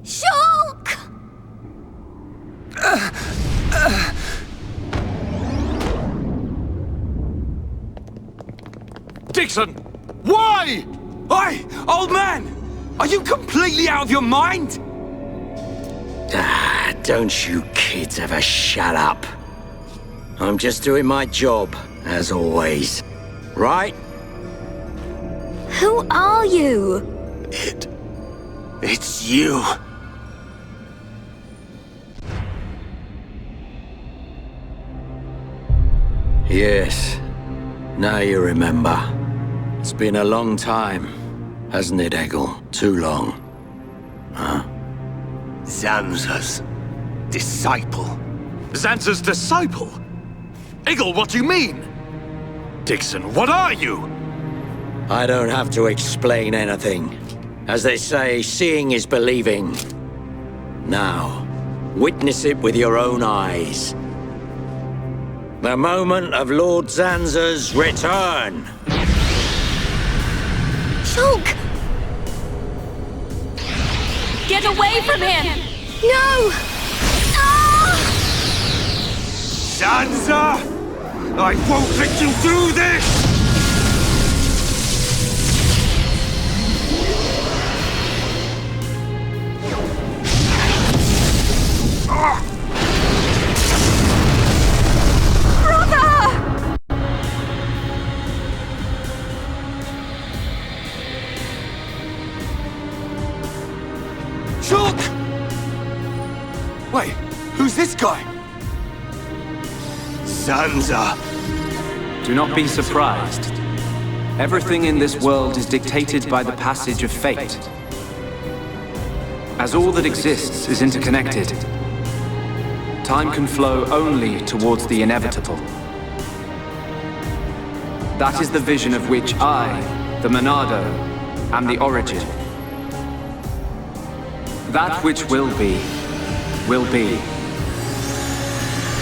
Shulk! Dixon! Why? Oi, old man! Are you completely out of your mind? Don't you kids ever shut up. I'm just doing my job, as always. Right? Who are you? It's you. Yes. Now you remember. It's been a long time, hasn't it, Eggle? Too long. Huh? Zanza's disciple. Zanza's disciple? Eggle, what do you mean? Dixon, what are you? I don't have to explain anything. As they say, seeing is believing. Now, witness it with your own eyes. The moment of Lord Zanza's return. Shulk! Get away from him! No! Ah! Zanza! I won't let you do this! Wait, who's this guy? Zanza. Do not be surprised. Everything in this world is dictated by the passage of fate. As all that exists is interconnected, time can flow only towards the inevitable. That is the vision of which I, the Monado, am the origin. That which will be.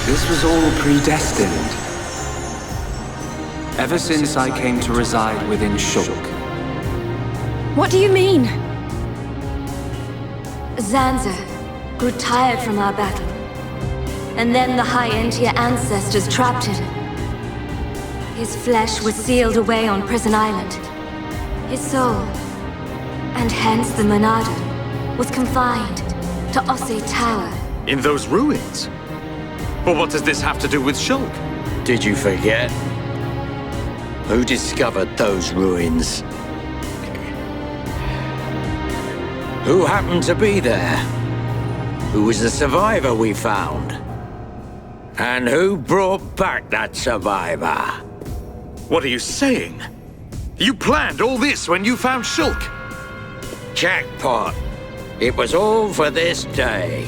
This was all predestined. Ever since I came to reside within Shulk. What do you mean? Zanza grew tired from our battle. And then the High Entia ancestors trapped him. His flesh was sealed away on Prison Island. His soul, and hence the Monado, was confined to Osse Tower. In those ruins? But what does this have to do with Shulk? Did you forget? Who discovered those ruins? Who happened to be there? Who was the survivor we found? And who brought back that survivor? What are you saying? You planned all this when you found Shulk? Jackpot. It was all for this day.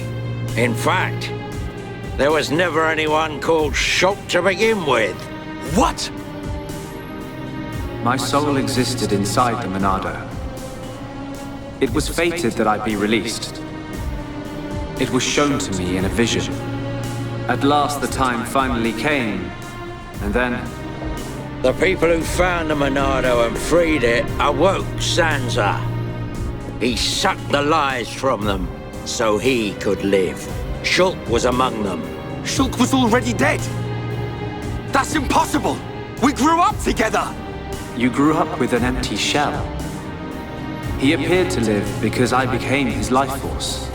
In fact, there was never anyone called Shulk to begin with. What? My soul existed inside the Monado. It was fated that I be released. It was shown to me in a vision. At last the time finally came, and then... The people who found the Monado and freed it awoke Zanza. He sucked the lives from them, so he could live. Shulk was among them. Shulk was already dead! That's impossible! We grew up together! You grew up with an empty shell. He appeared to live because I became his life force.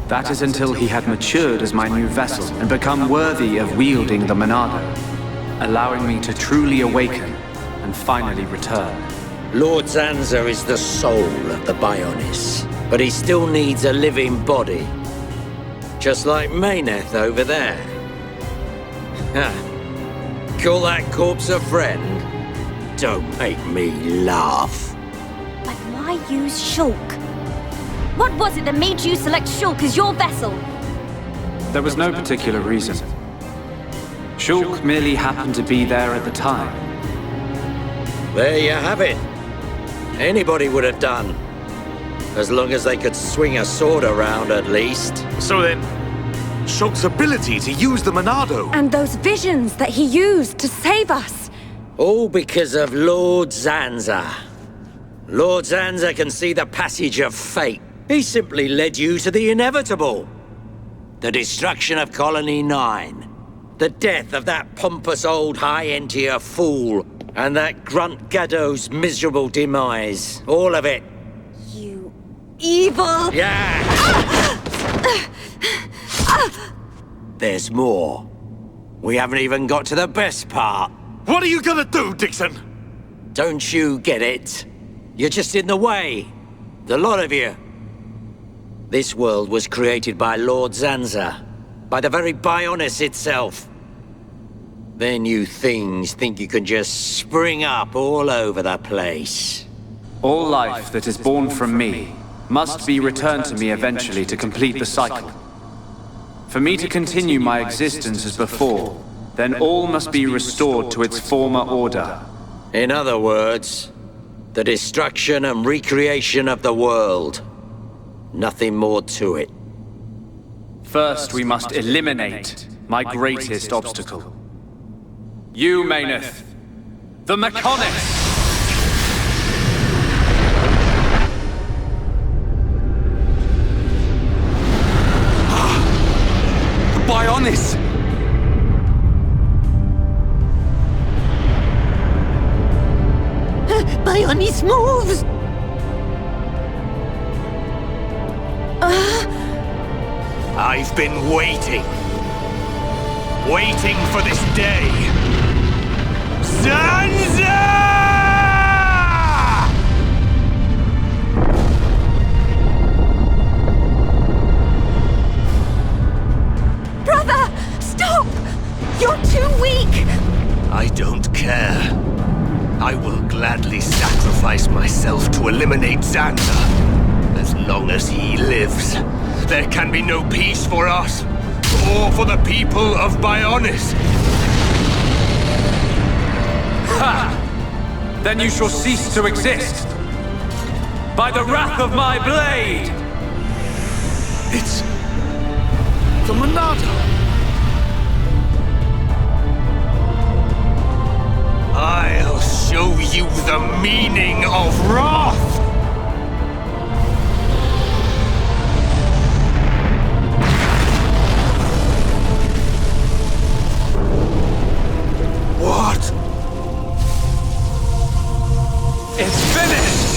That is until he had matured as my new vessel and become worthy of wielding the Monado, allowing me to truly awaken and finally return. Lord Zanza is the soul of the Bionis, but he still needs a living body. Just like Mayneth over there. Call that corpse a friend? Don't make me laugh. But why use Shulk? What was it that made you select Shulk as your vessel? There was no particular reason. Shulk merely happened to be there at the time. There you have it. Anybody would have done. As long as they could swing a sword around, at least. So then, Shulk's ability to use the Monado... And those visions that he used to save us. All because of Lord Zanza. Lord Zanza can see the passage of fate He simply led you to the inevitable. The destruction of Colony 9. The death of that pompous old high-entier fool. And that grunt Gaddo's miserable demise. All of it. You evil... Yeah! There's more. We haven't even got to the best part. What are you gonna do, Dixon? Don't you get it? You're just in the way. The lot of you. This world was created by Lord Zanza. By the very Bionis itself. Then you things think you can just spring up all over the place. All life that is born from me must be returned to me eventually to complete the cycle. For me to continue my existence as before, then all must be restored to its former order. In other words, the destruction and recreation of the world. Nothing more to it. First, we must eliminate my greatest obstacle. You, Mayneth, the Mechonis! Bionis! Bionis moves! I've been waiting. Waiting for this day. Zanza! Brother! Stop! You're too weak! I don't care. I will gladly sacrifice myself to eliminate Zanza. As long as he lives, there can be no peace for us, or for the people of Bionis. Ha! Then you shall cease to exist! By the wrath of my blade! It's... the Monado. I'll show you the meaning of wrath! What? It's finished!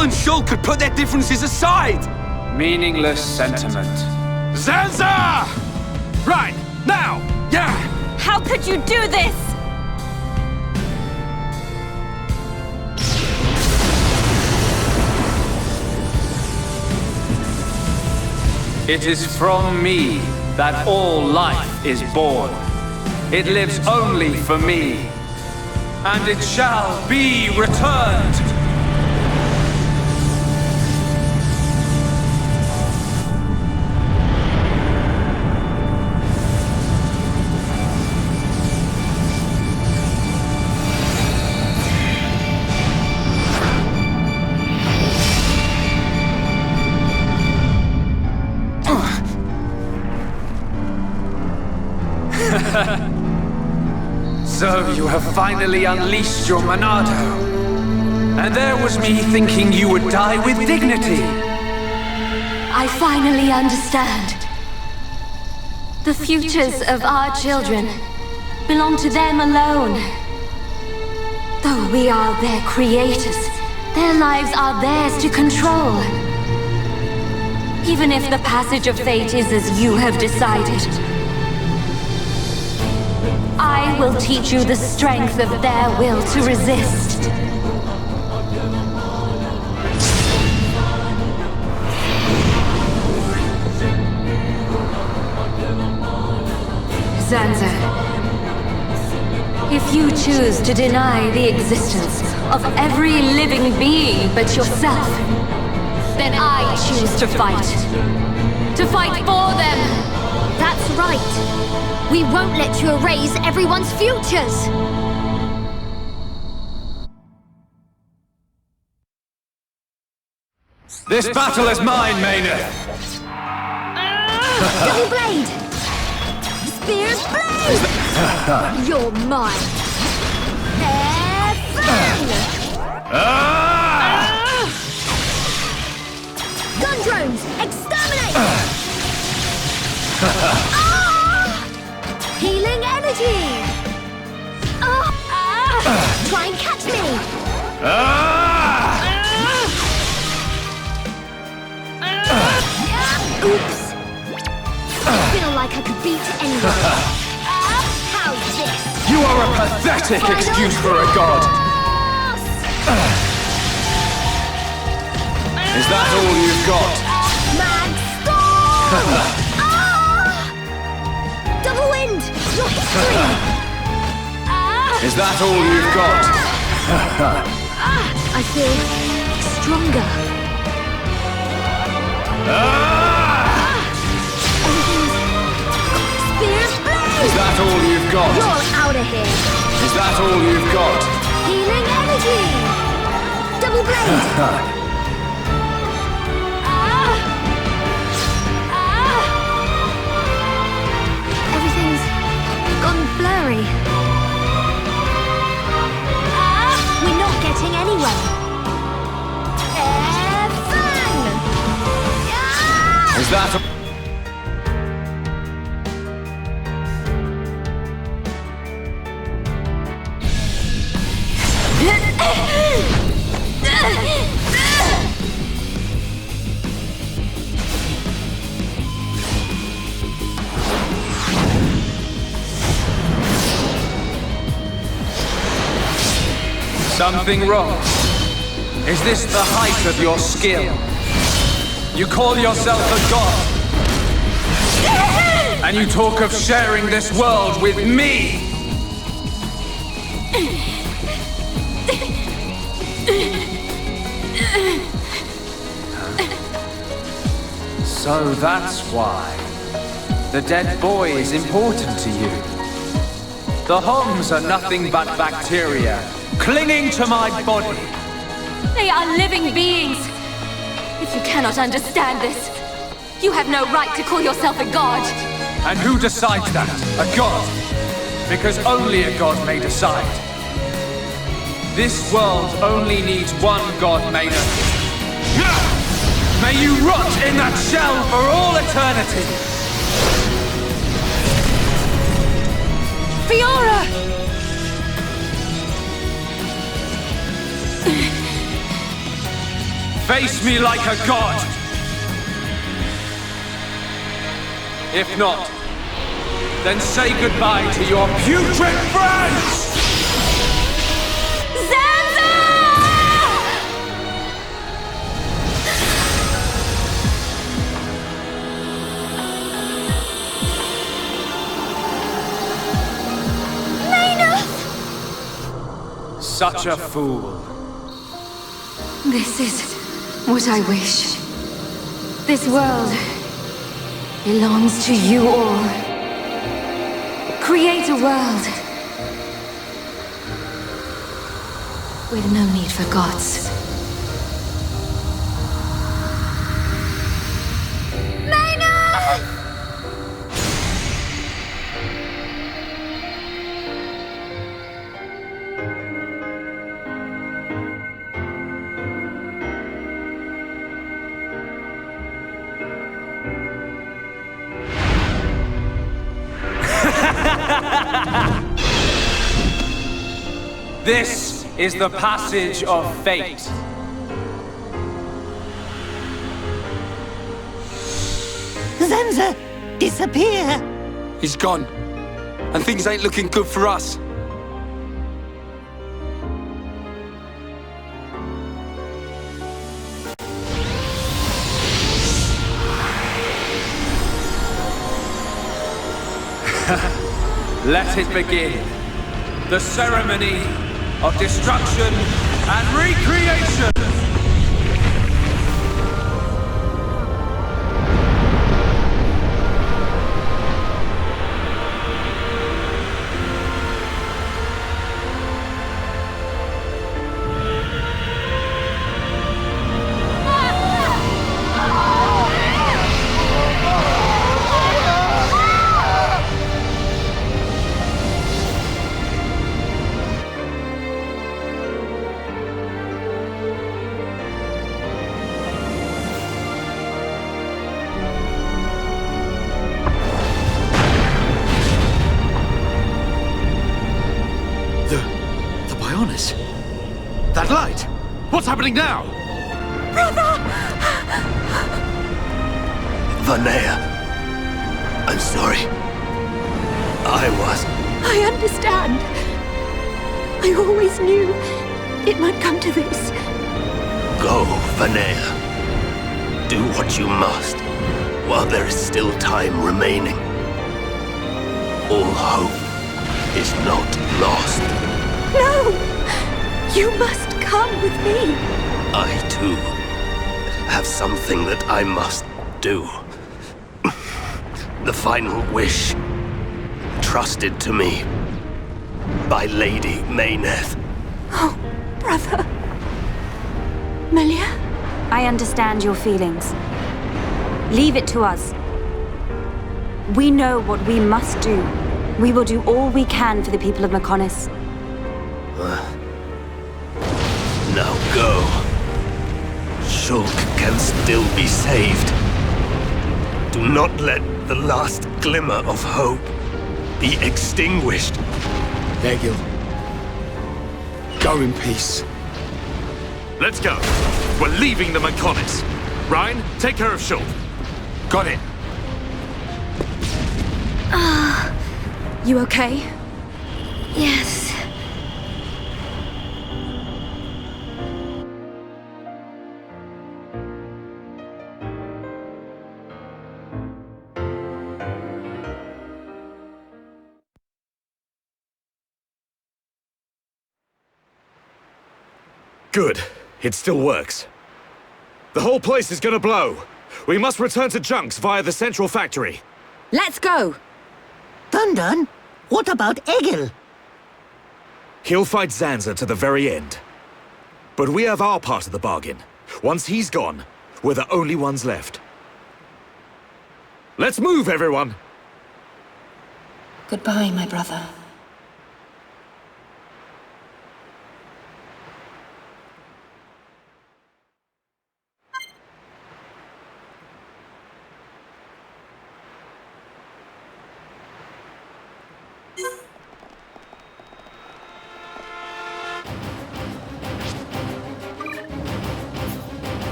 And Shul could put their differences aside! Meaningless sentiment. Zanza! Right, now! Yeah! How could you do this? It is from me that all life is born. It lives only for me. And it shall be returned. So you have finally unleashed your Monado. And there was me thinking you would die with dignity. I finally understand. The futures of our children belong to them alone. Though we are their creators, their lives are theirs to control. Even if the passage of fate is as you have decided, I will teach you the strength of their will to resist. Zanza, if you choose to deny the existence of every living being but yourself, then I choose to fight. To fight for them! That's right. We won't let you erase everyone's futures. This battle is mine, Maynard! Double blade! Spear's blade! You're mine! Air fang! Gun drones! Exterminate! Healing energy! Try and catch me! Oops! I feel like I could beat anyone. How's this? You are a pathetic excuse for a god! Is that all you've got? Mad storm! Double wind! Your history! Is that all you've got? I feel stronger. Spear's blade! Is that all you've got? You're out of here! Is that all you've got? Healing energy! Double blade! Everything's gone blurry. We're not getting anywhere. Air fang! Is that... Something wrong? Is this the height of your skill? You call yourself a god? And you talk of sharing this world with me? So that's why. The dead boy is important to you. The Homs are nothing but bacteria, clinging to my body. They are living beings. If you cannot understand this, you have no right to call yourself a god. And who decides that? A god? Because only a god may decide. This world only needs one god, Maynard. May you rot in that shell for all eternity! Fiora! Face me like a god! If not, then say goodbye to your putrid friends! Such a fool. This is what I wish. This world belongs to you all. Create a world with no need for gods. This is the passage of fate. Zanza, disappear! He's gone. And things ain't looking good for us. Let it begin. The ceremony of destruction and recreation! Mechonis. That light! What's happening now? Vanea. I'm sorry. I understand. I always knew it might come to this. Go, Vanea. Do what you must, while there is still time remaining. All hope is not lost. No! You must come with me. I, too, have something that I must do. The final wish, trusted to me by Lady Mayneth. Oh, brother. Melia? I understand your feelings. Leave it to us. We know what we must do. We will do all we can for the people of Mechonis. Now go. Shulk can still be saved. Do not let the last glimmer of hope be extinguished. Egil. Go in peace. Let's go. We're leaving the Mechonis. Ryan, take care of Shulk. Got it. You okay? Yes. Good. It still works. The whole place is gonna blow. We must return to Junks via the central factory. Let's go! Dun, what about Egil? He'll fight Zanza to the very end. But we have our part of the bargain. Once he's gone, we're the only ones left. Let's move, everyone! Goodbye, my brother.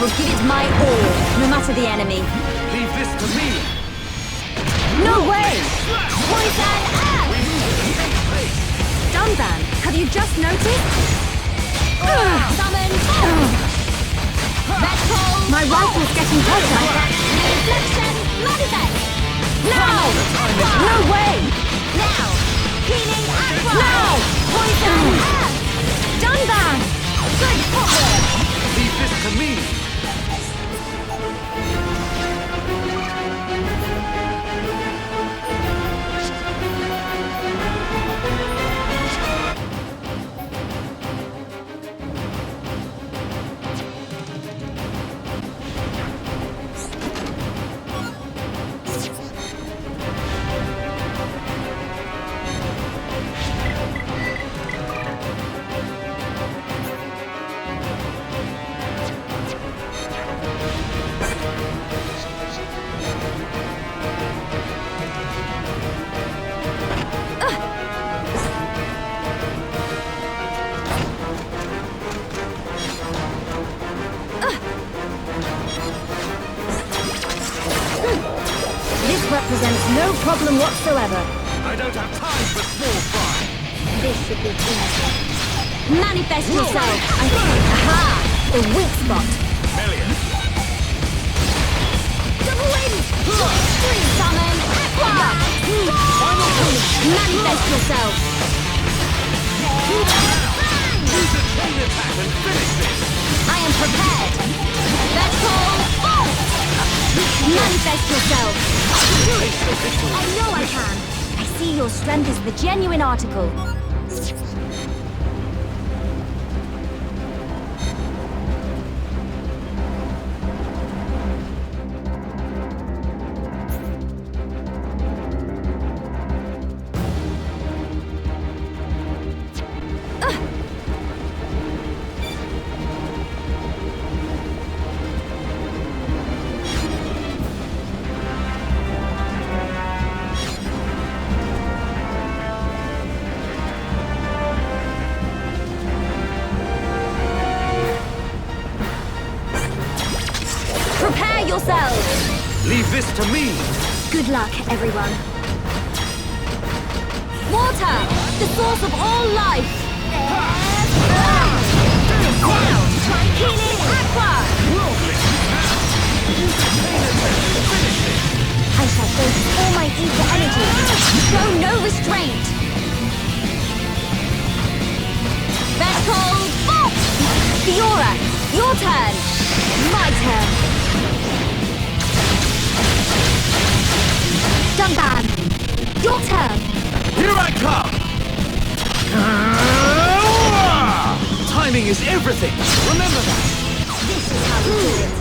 will give it my all, no matter the enemy. Leave this to me! No way! Poison axe! Dunban, have you just noticed? Summon! Red pole! My rifle's getting hotter! Reflection! Manifest! Now! No way! Now! Healing aqua! Now! Poison axe! Dunban! Good footwork! Leave this to me! This represents no problem whatsoever. I don't have time for small fry! This should be easy. Manifest yourself! Aha! The weak spot! Elliot! Double wind! Summon aqua! Manifest yourself! Use a chain attack and finish this! I am prepared! Let's call bolt! Manifest yourself! I know I can! I see your strength is the genuine article. Prepare yourselves! Leave this to me! Good luck, everyone. Water! The source of all life! Now! Healing aqua! I shall focus all my ether energy. Show no restraint! Vengeful bolt! Fiora, your turn! My turn! Dunban, your turn! Here I come! Timing is everything! Remember that! This is how we do it.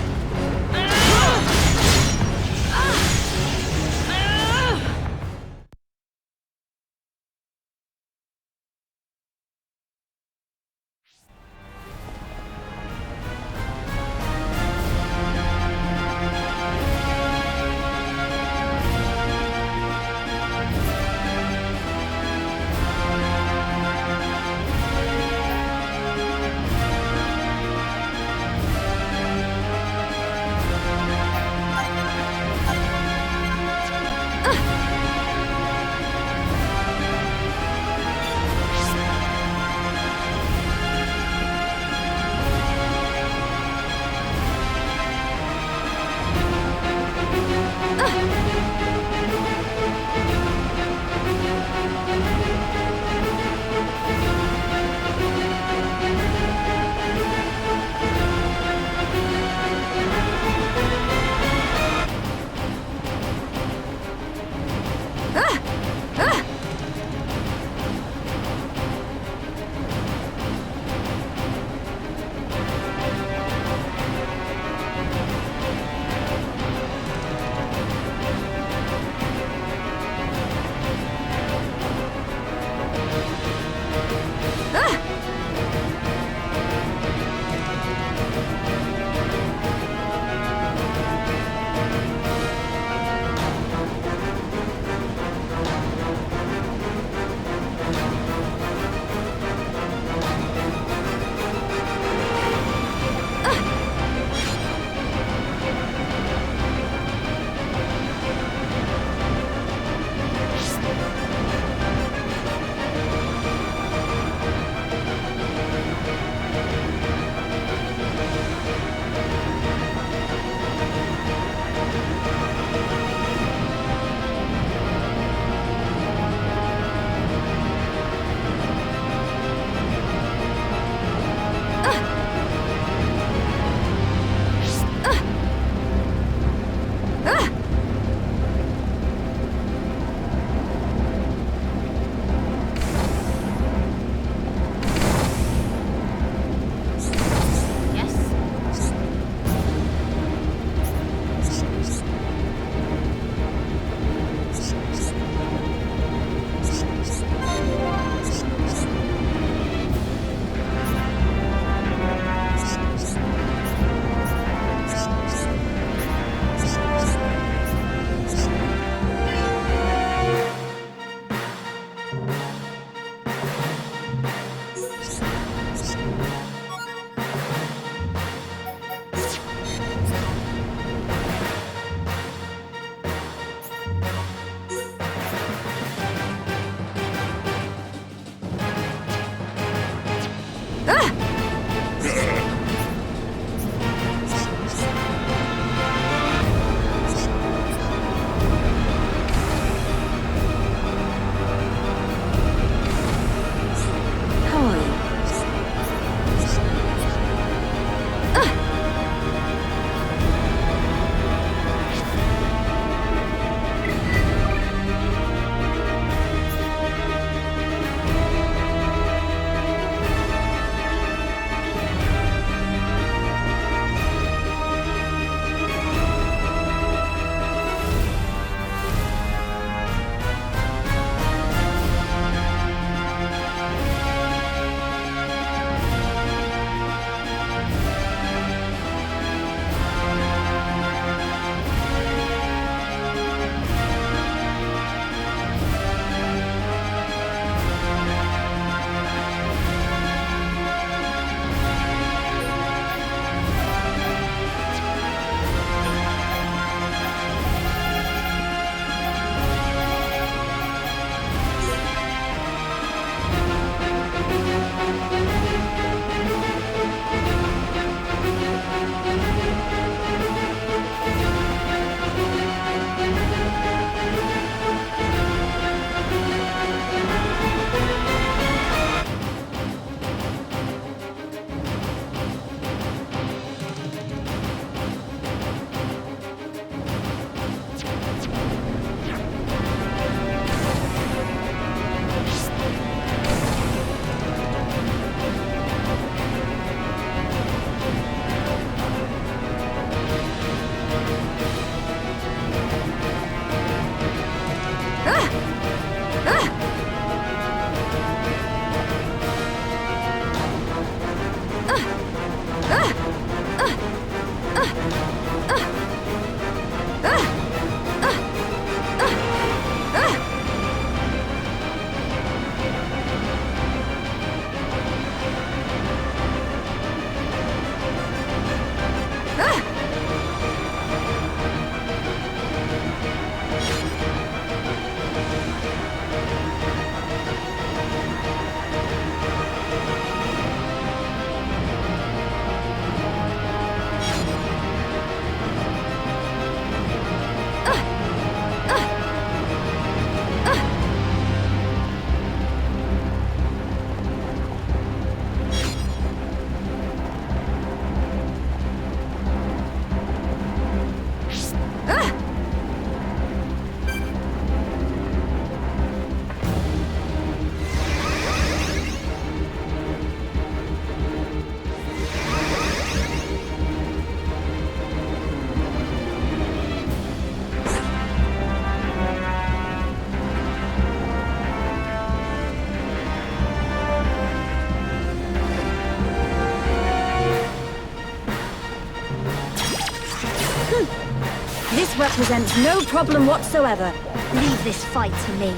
represents no problem whatsoever. Leave this fight to me.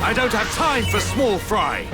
I don't have time for small fry!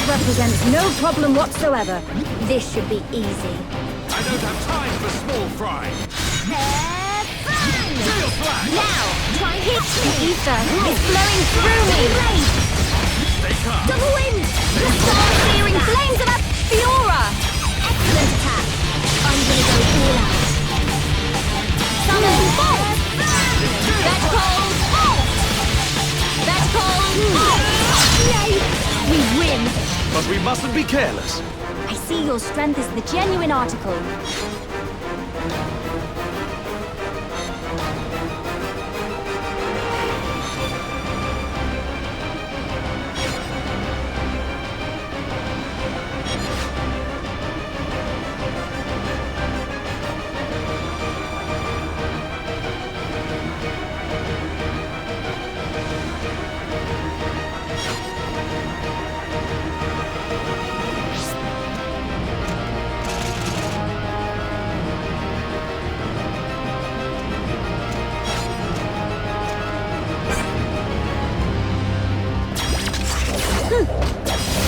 Represents no problem whatsoever. This should be easy. I don't have time for small fry! Real flag! Now, try and hit The me! ether is flowing through me. They come! Double wind! The star-searing flames of a Fiora. Excellent attack! I'm gonna go all out. Summon bolt. That's called bolt. That's called bolt. Yay! We win! But we mustn't be careless. I see your strength is the genuine article.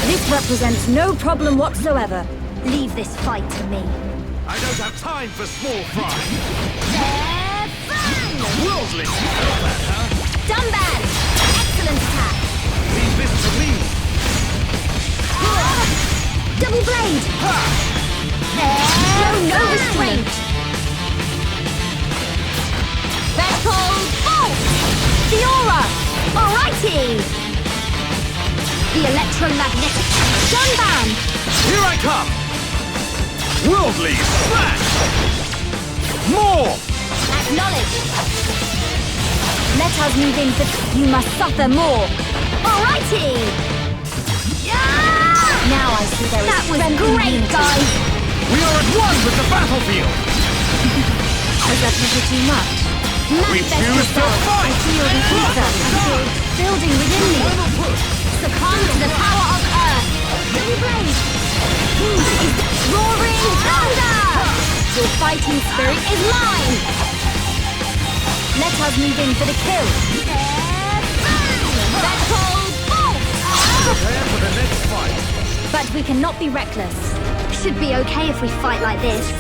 This represents no problem whatsoever. Leave this fight to me. I don't have time for small fry! Worldly! Dunban! Excellent attack! Leave this to me! Double blade! Show no restraint! That's called bolt! Fiora! Alrighty! The electromagnetic Dunban! Here I come! Worldly smash! More! Acknowledge! Let us move in, but you must suffer more. Alrighty! Now I see there is That was strength in great, unity. guys! We are at one with the battlefield! Is that never too much? We Manifest choose to yourself. I fight! feel the ether building within me. Succumb to the power of Earth. Double blade! Roaring thunder! Your fighting spirit is mine! Let us move in for the kill. That's called bolt! Prepare for the next fight! But we cannot be reckless. Should be okay if we fight like this.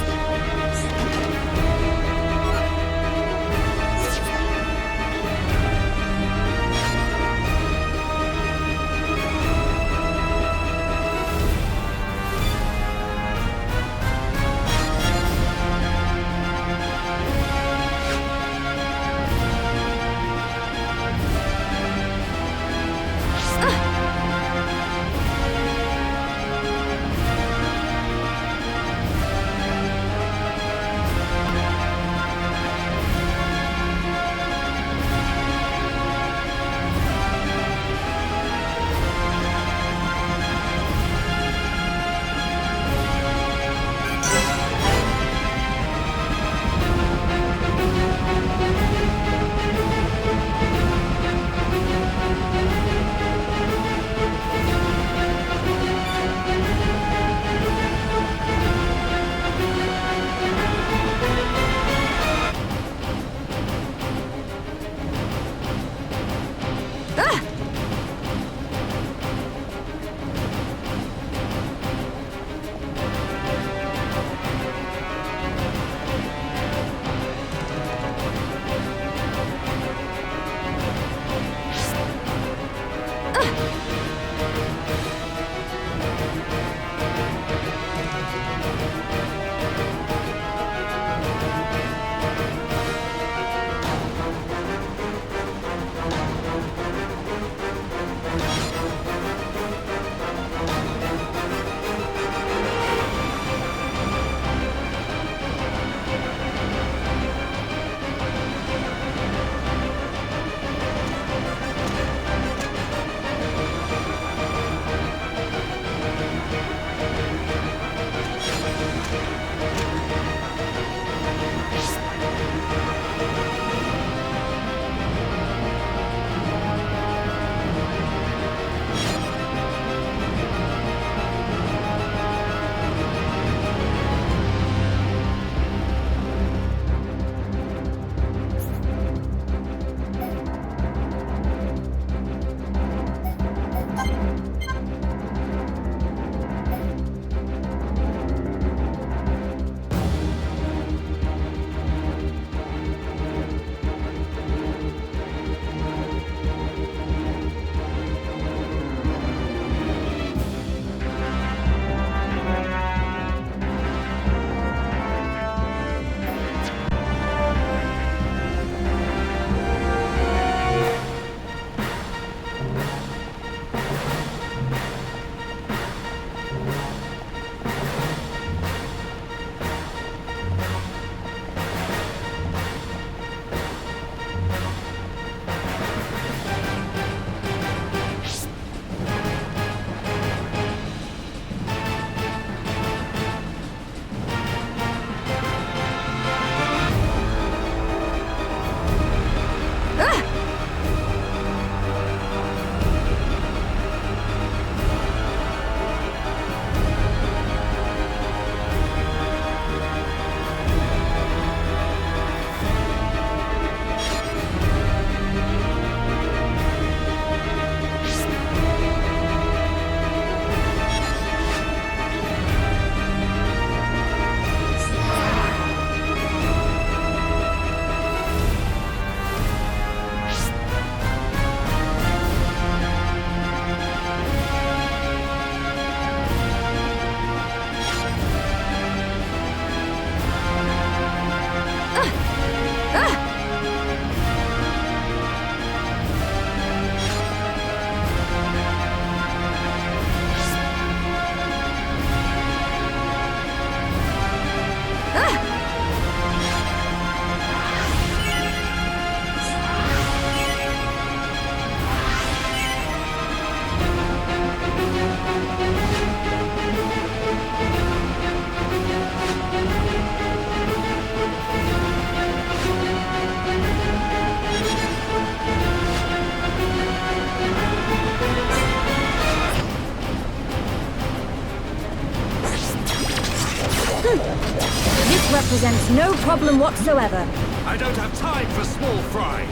This represents no problem whatsoever. I don't have time for small fry.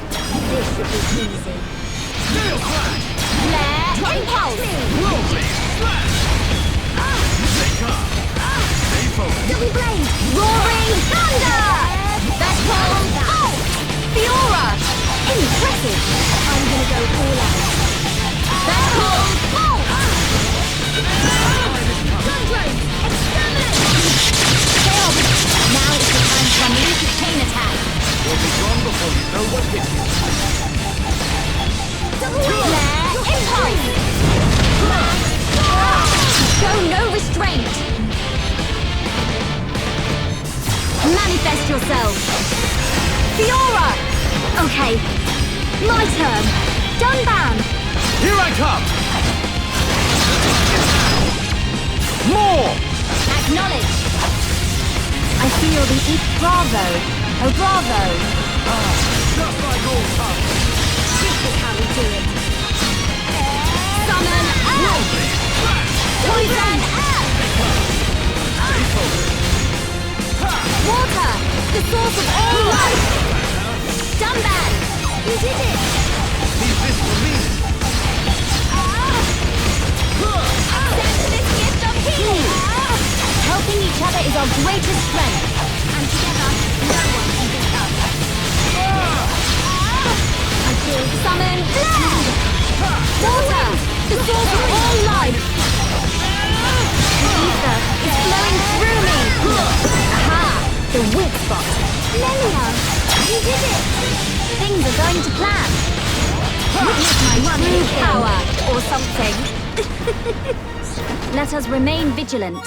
This should be easy. Steel flash! Flare impulse! Whirlwind slash! Stay calm. Stay focused. Double blade! Roaring thunder! Vestral bolt! Fiora! Impressive! I'm gonna go all out. Vestral bolt! Gun exterminate! Now is the time to unleash the chain attack. You'll be gone before you know what hit you. Double wheel! Flare impulse! Show no restraint. Manifest yourself. Fiora! Okay. My turn. Dunban! Here I come! More! Acknowledge. I feel the bravo. Oh, bravo. Just like old times. This is how we do it. Summon Earth. Poison Earth. Stay focused. Water, the source of all life. Dunban. You did it! Leave this for me. Accept this gift of healing. Helping each other is our greatest strength. And together, no one can beat us. I feel summon flare. Water, the source of all life. The ether is flowing through me. Aha, the weak spot. Lelia, you did it! Things are going to plan. Witness my true power, or something. Let us remain vigilant.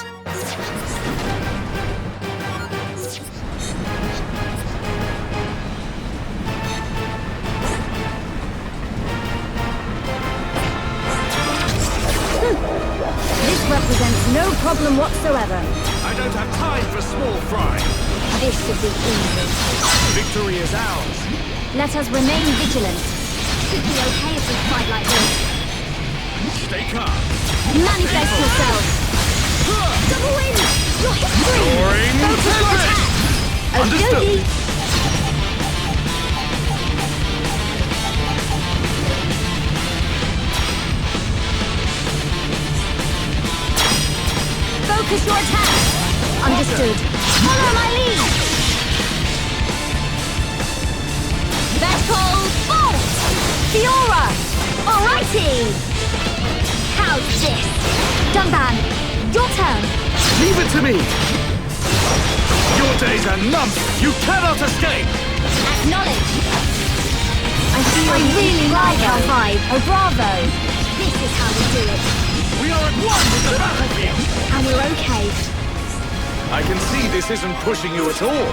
This represents no problem whatsoever. I don't have time for small fry. This should be easy. Victory is ours. Let us remain vigilant. Should be okay if we fight like this. Stay calm. Manifest yourself. Double win! Your history! Soaring Focus your tempest. attack. Understood. Okie Focus your attack. Understood. Follow my lead. Vestral bolt. Fiora. Alrighty. How's this? Dunban, your turn. Leave it to me. Your days are numbered. You cannot escape. Acknowledge. I really like our vibe. Oh, bravo. This is how we do it. We are at one with the battlefield. And we're okay. I can see this isn't pushing you at all.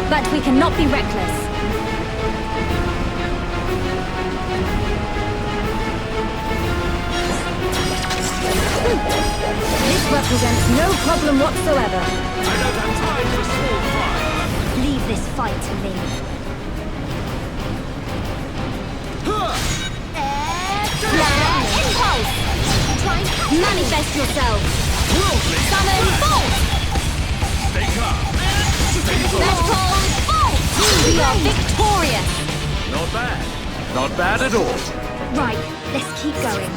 But we cannot be reckless. This represents no problem whatsoever. I don't have time for small fry. Leave this fight to me. Flare impulse! Manifest yourself! Summon bolt! Stay calm. Stay focused. Vestral bolt! We are victorious! Not bad. Not bad at all. Right, let's keep going.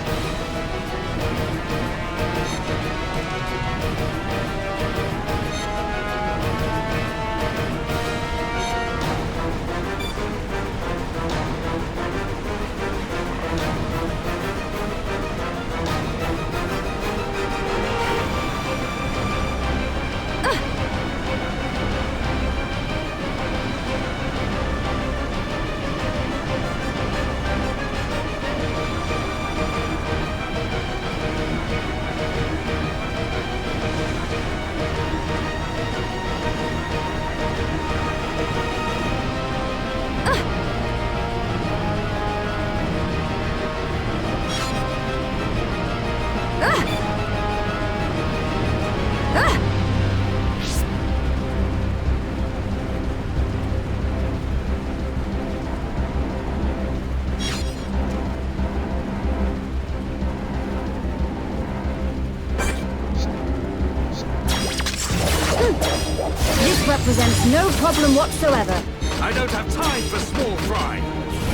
represents no problem whatsoever. I don't have time for small fry.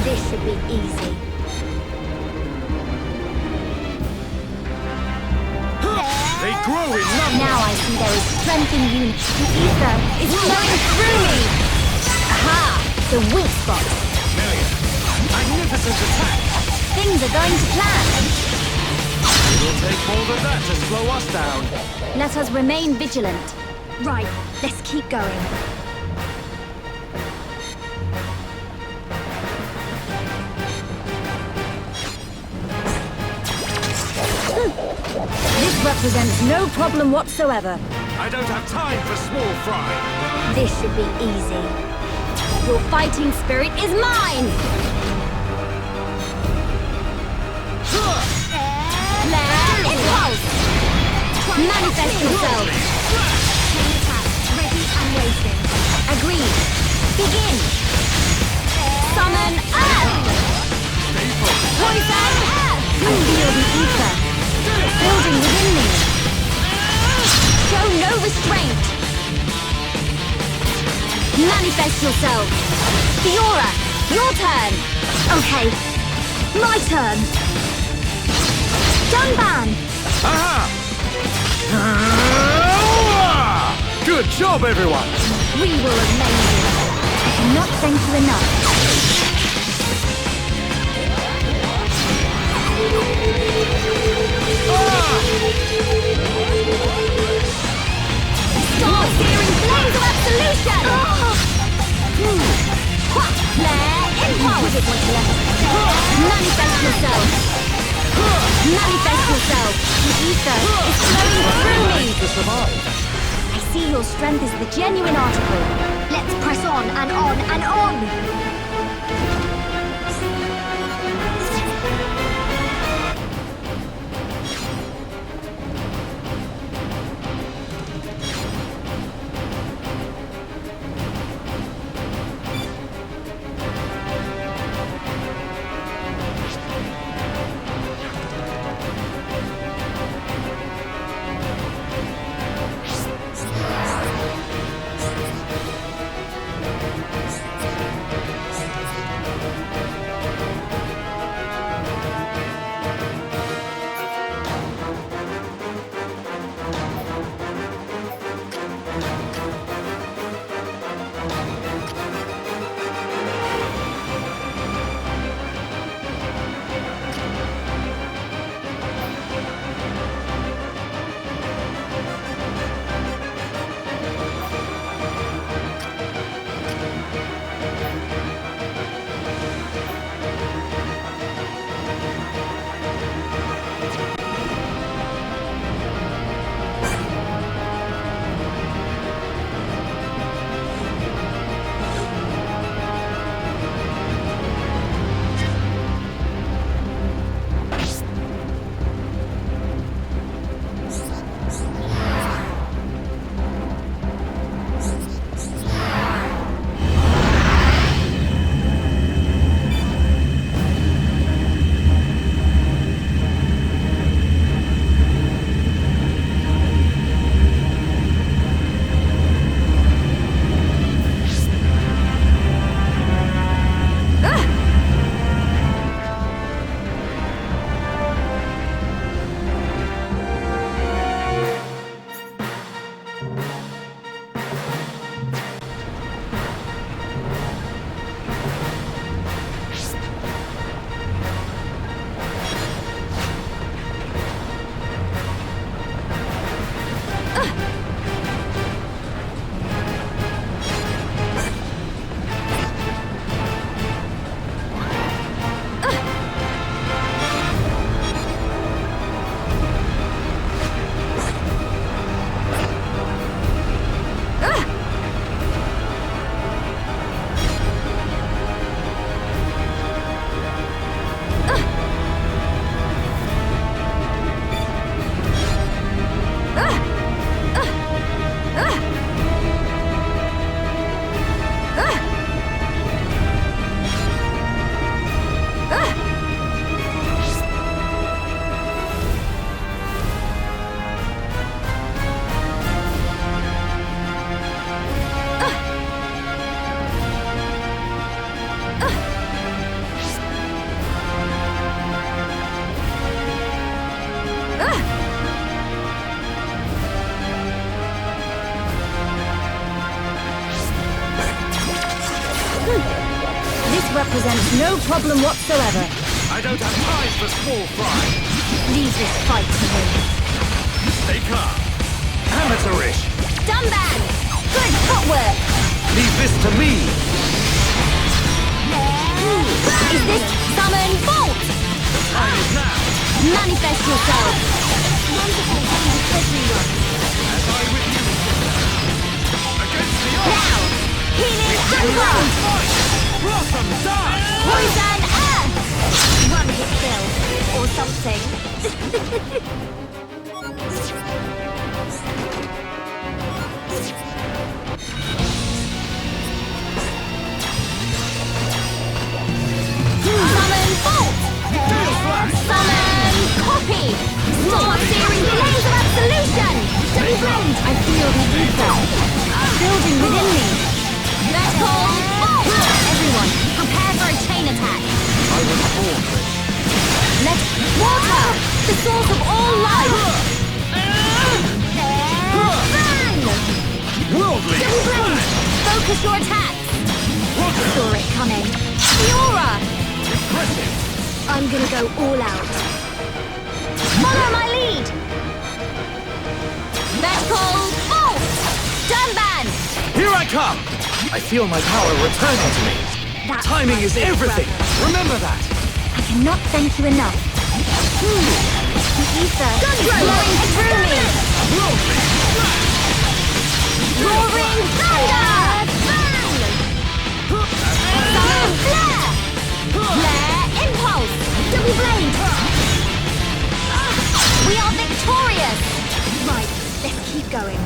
This should be easy. They grow in numbers. Now I see there is strength in unity. The ether is flowing through me! Aha! The weak spot. Magnificent attack. Things are going to plan. It'll take more than that to slow us down. Let us remain vigilant. Right, let's keep going. This represents no problem whatsoever. I don't have time for small fry. This should be easy. Your fighting spirit is mine! Flare impulse! Manifest yourself! Chain attack, ready and waiting. Agreed. Begin! Summon Earth! Poison Earth! I feel the ether. Building within me. Show no restraint. Manifest yourself. Fiora, your turn. Okay, my turn. Dunban. Aha! Good job, everyone! We were amazing. I cannot thank you enough. Star-searing flames of absolution! Flare impulse! Manifest yourself! Manifest yourself! The ether is flowing through me! I see your strength is the genuine article. Let's press on and on and on. This represents no problem whatsoever. I don't have time for small fry. Leave this fight to me. Stay calm. Amateurish. Dunban! Good footwork! Leave this to me. Is this summon bolt? Time is now. Manifest yourself! Wonderful things everyone! As I with you. Against the odds. Now! Healing Dunban! Blossom die. Poison earth! One hit kill. Or something. Summon bolt! Summon copy! Start searing flames of absolution! Double blade! I feel the ether building within me. Let's call bolt! Everyone, prepare for a chain attack. I was born rich. Let water, the source of all life. Bang! Worldly. Double blade! Focus your attacks. Saw it coming. Fiora! Impressive. I'm gonna go all out. Follow my lead! Let's call bolt! Dunban! Here I come. I feel my power returning to me. That's Timing my is big everything. brother. Remember that. I cannot thank you enough. The ether flowing through me. Roaring thunder! Bang! Summon flare! Flare impulse! Double blade! We are victorious! Right, let's keep going.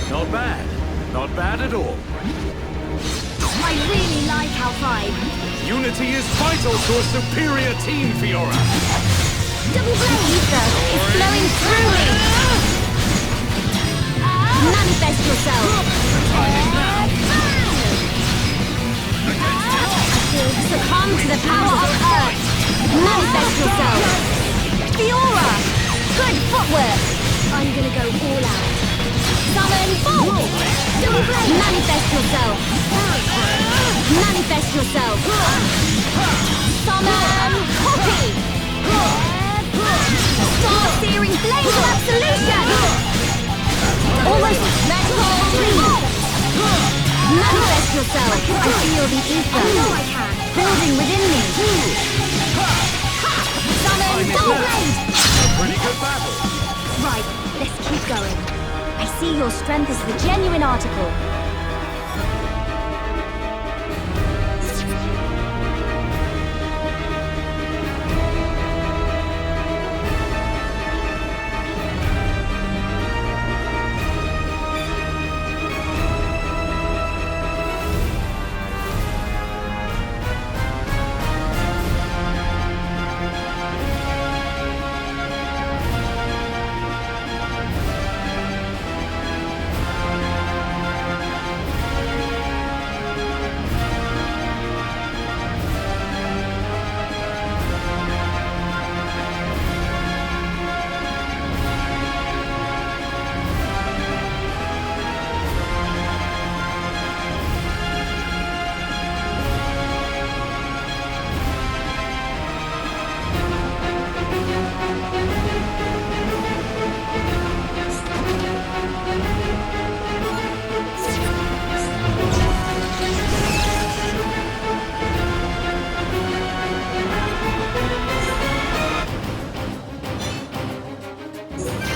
Not bad. Not bad at all. I really like our vibe. Unity is vital to a superior team, Fiora. Double blade ether is flowing through me. Manifest yourself. Succumb to the power of Earth. Manifest yourself. Fiora! Good footwork. I'm gonna go all out. Summon bolt! Double blade! Manifest yourself. Manifest yourself. Summon copy! Start searing flames of absolution! Almost magical bolt! Manifest yourself. I feel the ether. I know I can. Building within me. Summon double blade! Pretty good battle. Right, let's keep going. I see your strength as the genuine article.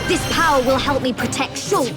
This power will help me protect Shulk.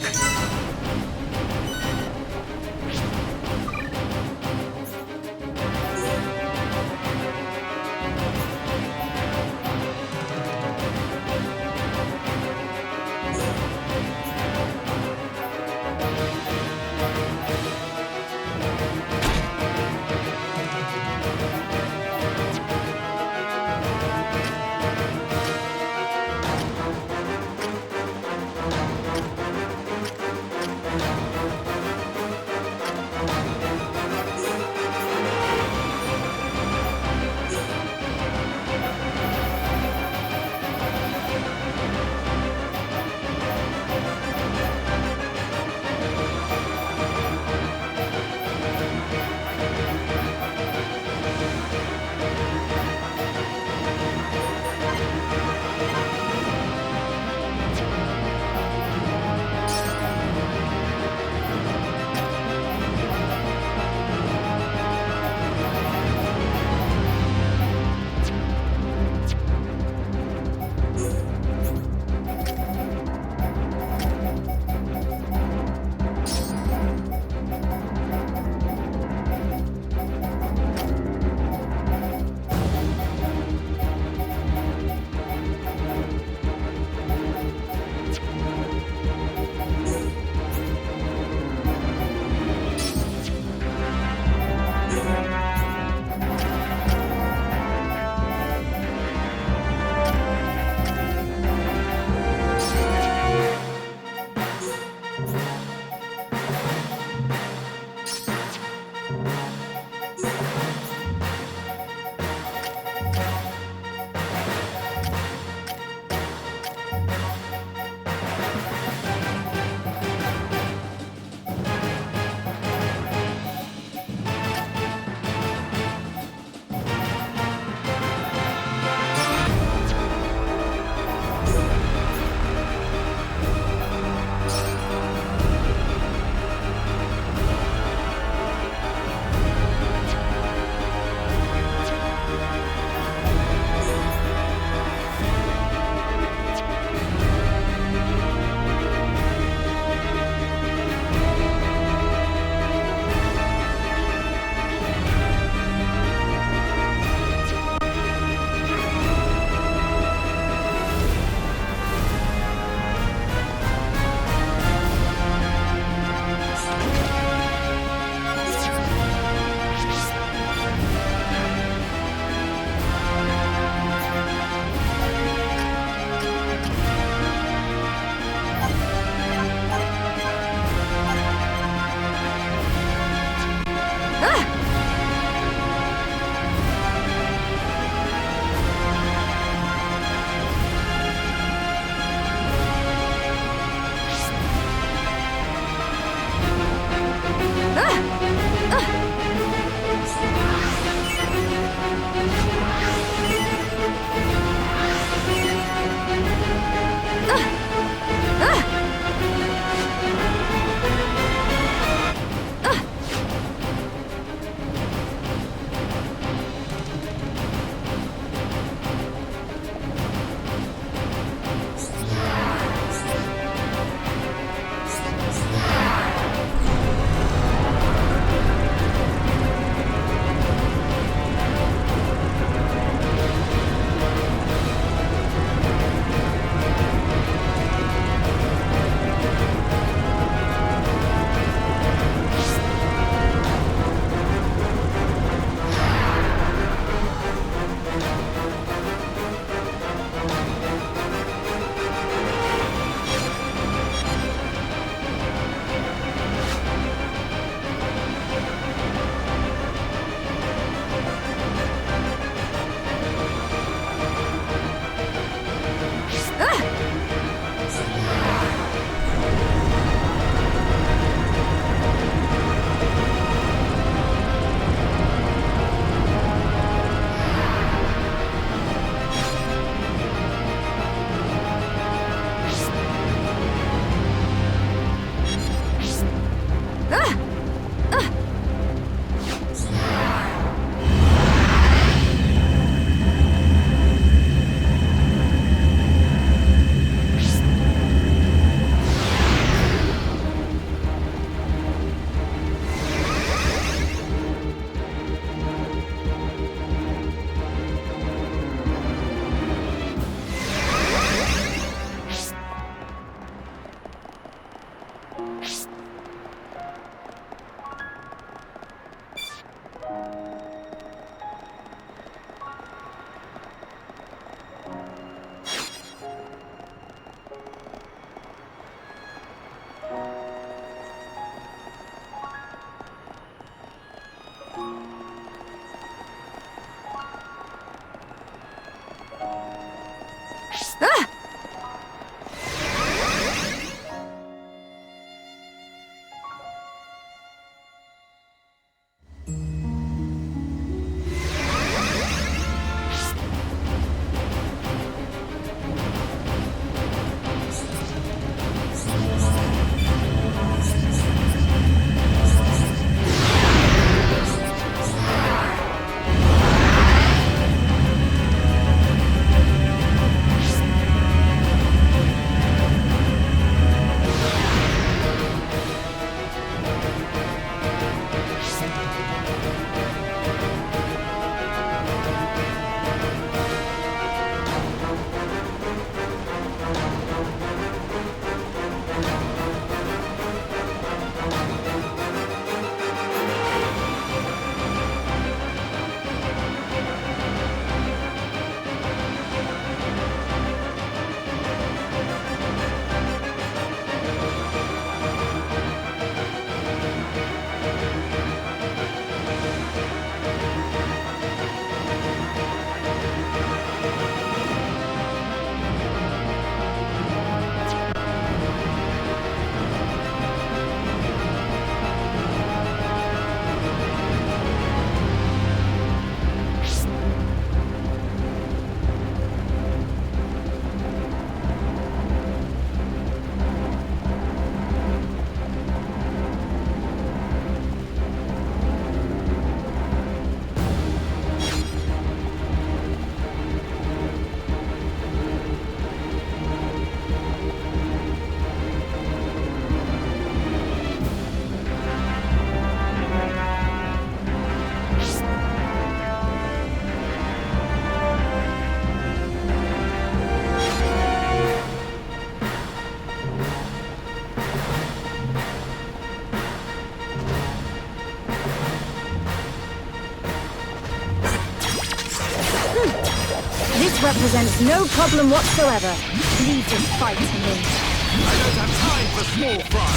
represents no problem whatsoever. Leave this fight to me. I don't have time for small fry.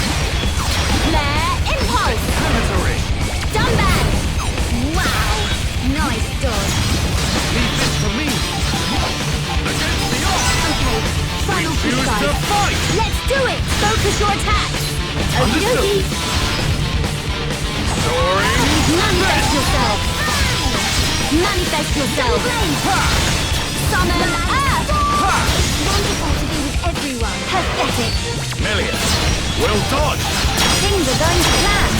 Flare impulse! Planetary! Done back! Wow! Nice dodge. Leave this to me! Against the odds! Okay, final Choose push the fight! Let's do it! Focus your attacks! Okie dokie! Soaring! Manifest yourself! Manifest yourself! Summon Earth! Wonderful to be with everyone. Pathetic! Melia, well done! Things are going to plan.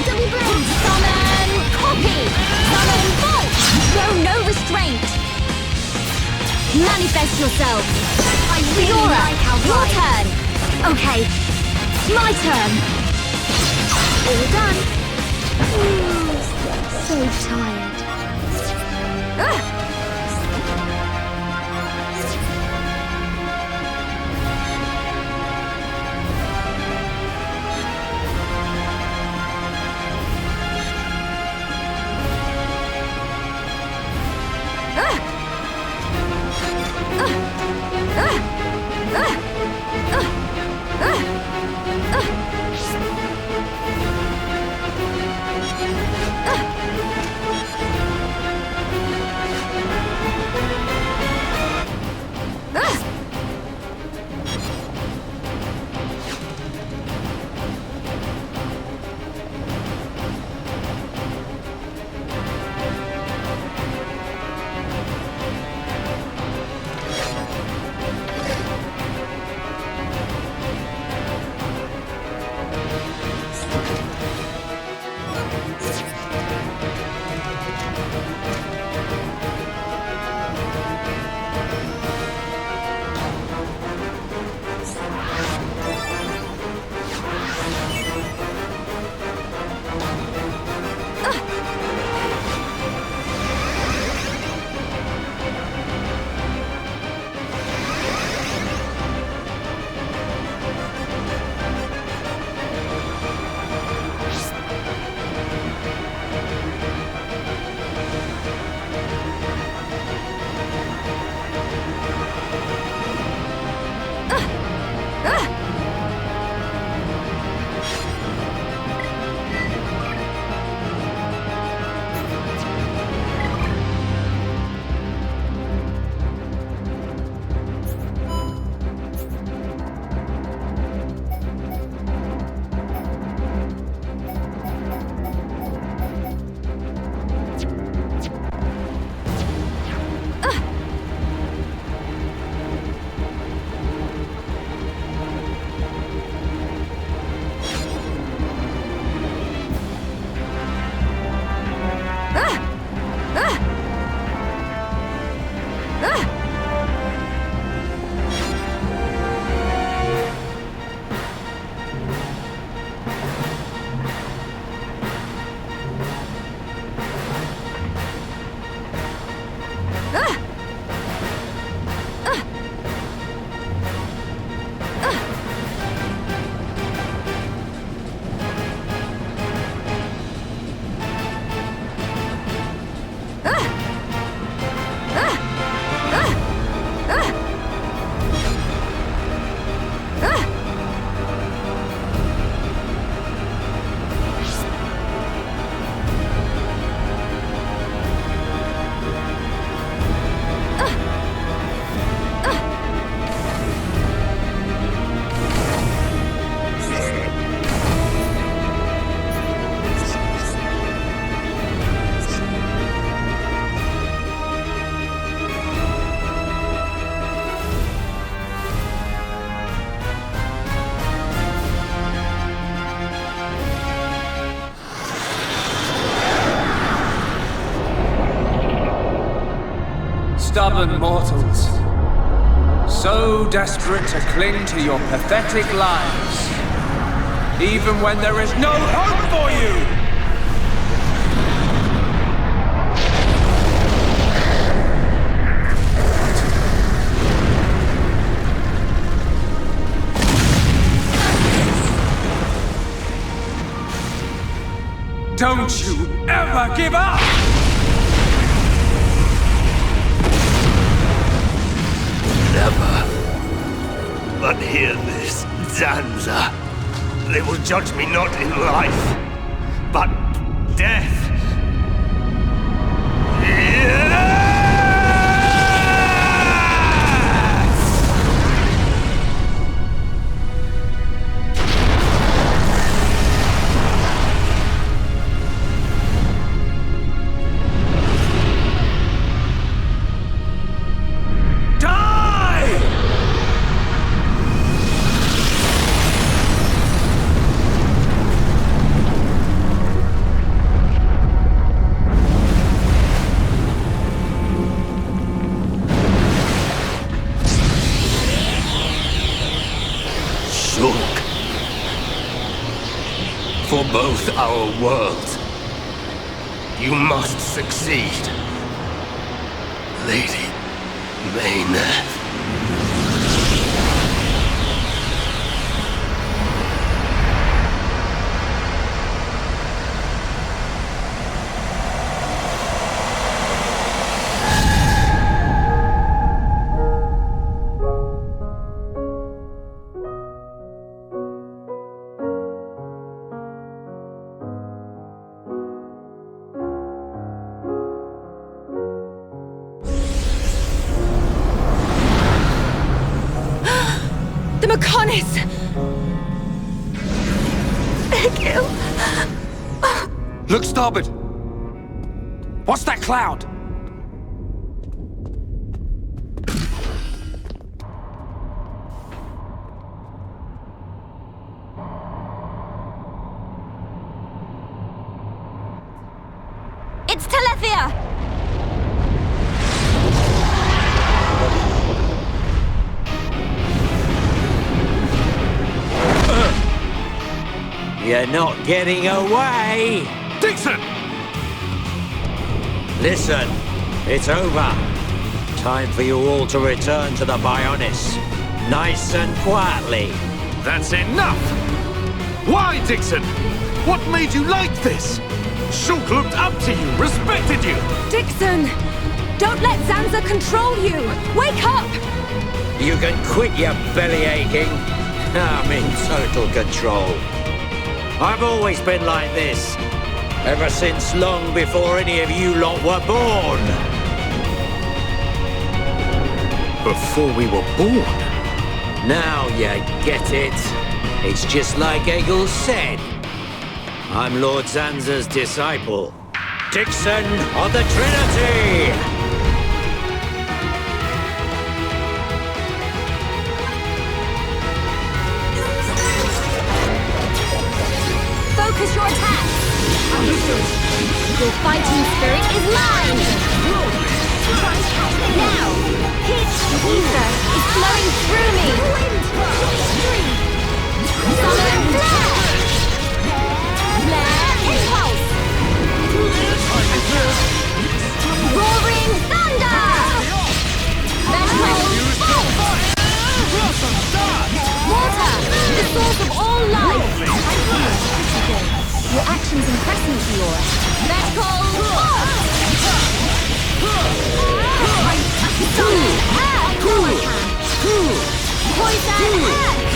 Double blade! Summon Copy! Summon Bolt! No restraint! Manifest yourself! I really like how your turn! Okay, my turn! All done! Ooh, so tired. Stubborn mortals, so desperate to cling to your pathetic lives, even when there is no hope for you! Don't you ever give up! Never. But hear this, Zanza. They will judge me not in life, but death. For both our worlds, you must succeed, Lady Maynard. Look starboard! What's that cloud? It's Telethia! You're not getting away! Dixon! Listen, it's over. Time for you all to return to the Bionis. Nice and quietly. That's enough! Why, Dixon? What made you like this? Shulk looked up to you, respected you! Dixon! Don't let Zanza control you! Wake up! You can quit your belly aching. I'm in total control. I've always been like this. Ever since long before any of you lot were born. Before we were born? Now you get it. It's just like Egil said. I'm Lord Zanza's disciple. Dixon of the Trinity! Focus your attack! Your fighting spirit is mine! Now! Hit! Ether is flowing through me! Summon Flare! Flare Impulse! Roaring Thunder! Metal Bolt! Water! The source of all life! Your actions impress me, Fiora. Magical Bolt! Summon Earth! Poison Earth!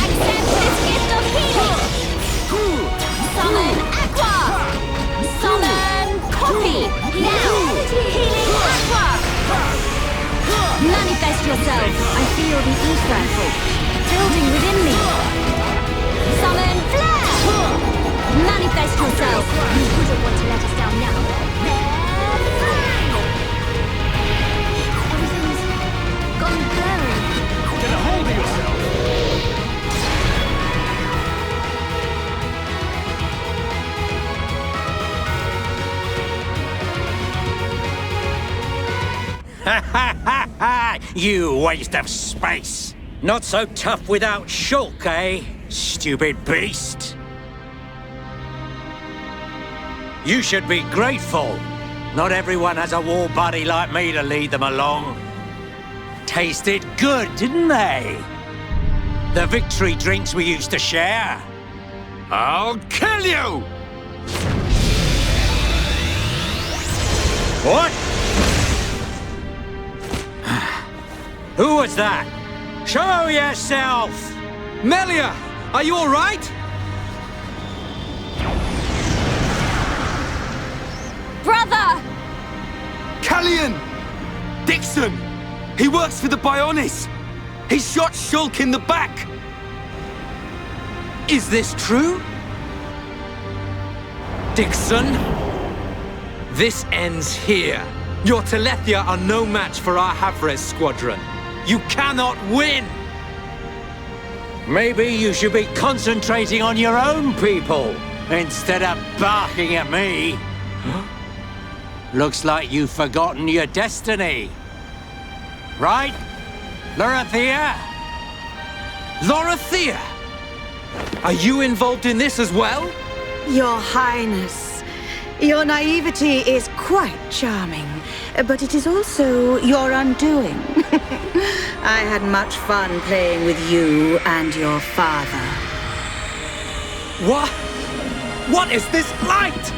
Accept this gift of healing! Summon Aqua! Summon Coffee! Now! Healing Aqua! Manifest yourself! I feel the ether building within me! Summon Flare! Manifest yourself! You wouldn't want to let us down now. Everything's gone blurry. Get a hold of yourself! Ha ha ha ha! You waste of space! Not so tough without Shulk, eh? Stupid beast! You should be grateful. Not everyone has a war buddy like me to lead them along. Tasted good, didn't they? The victory drinks we used to share. I'll kill you! What? Who was that? Show yourself! Melia, are you all right? Brother! Callian! Dixon! He works for the Bionis! He shot Shulk in the back! Is this true? Dixon? This ends here. Your Telethia are no match for our Havres squadron. You cannot win! Maybe you should be concentrating on your own people, instead of barking at me. Looks like you've forgotten your destiny. Right? Lorithia? Lorithia! Are you involved in this as well? Your Highness, your naivety is quite charming, but it is also your undoing. I had much fun playing with you and your father. What? What is this light?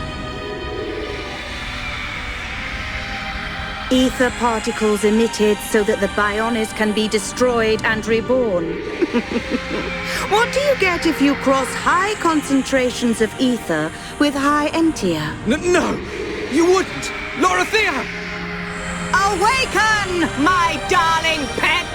Ether particles emitted so that the Bionis can be destroyed and reborn. What do you get if you cross high concentrations of ether with high entia? No! You wouldn't! Lorithia! Awaken, my darling pets!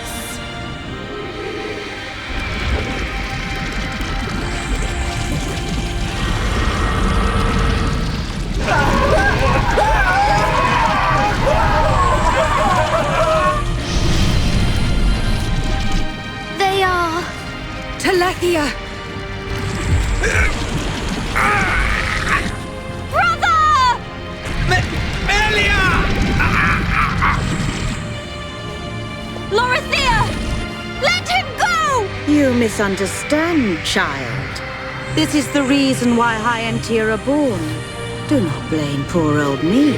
They are... Telethia! Brother! Melia! Lorithia! Let him go! You misunderstand, child. This is the reason why high entia are born. Do not blame poor old me.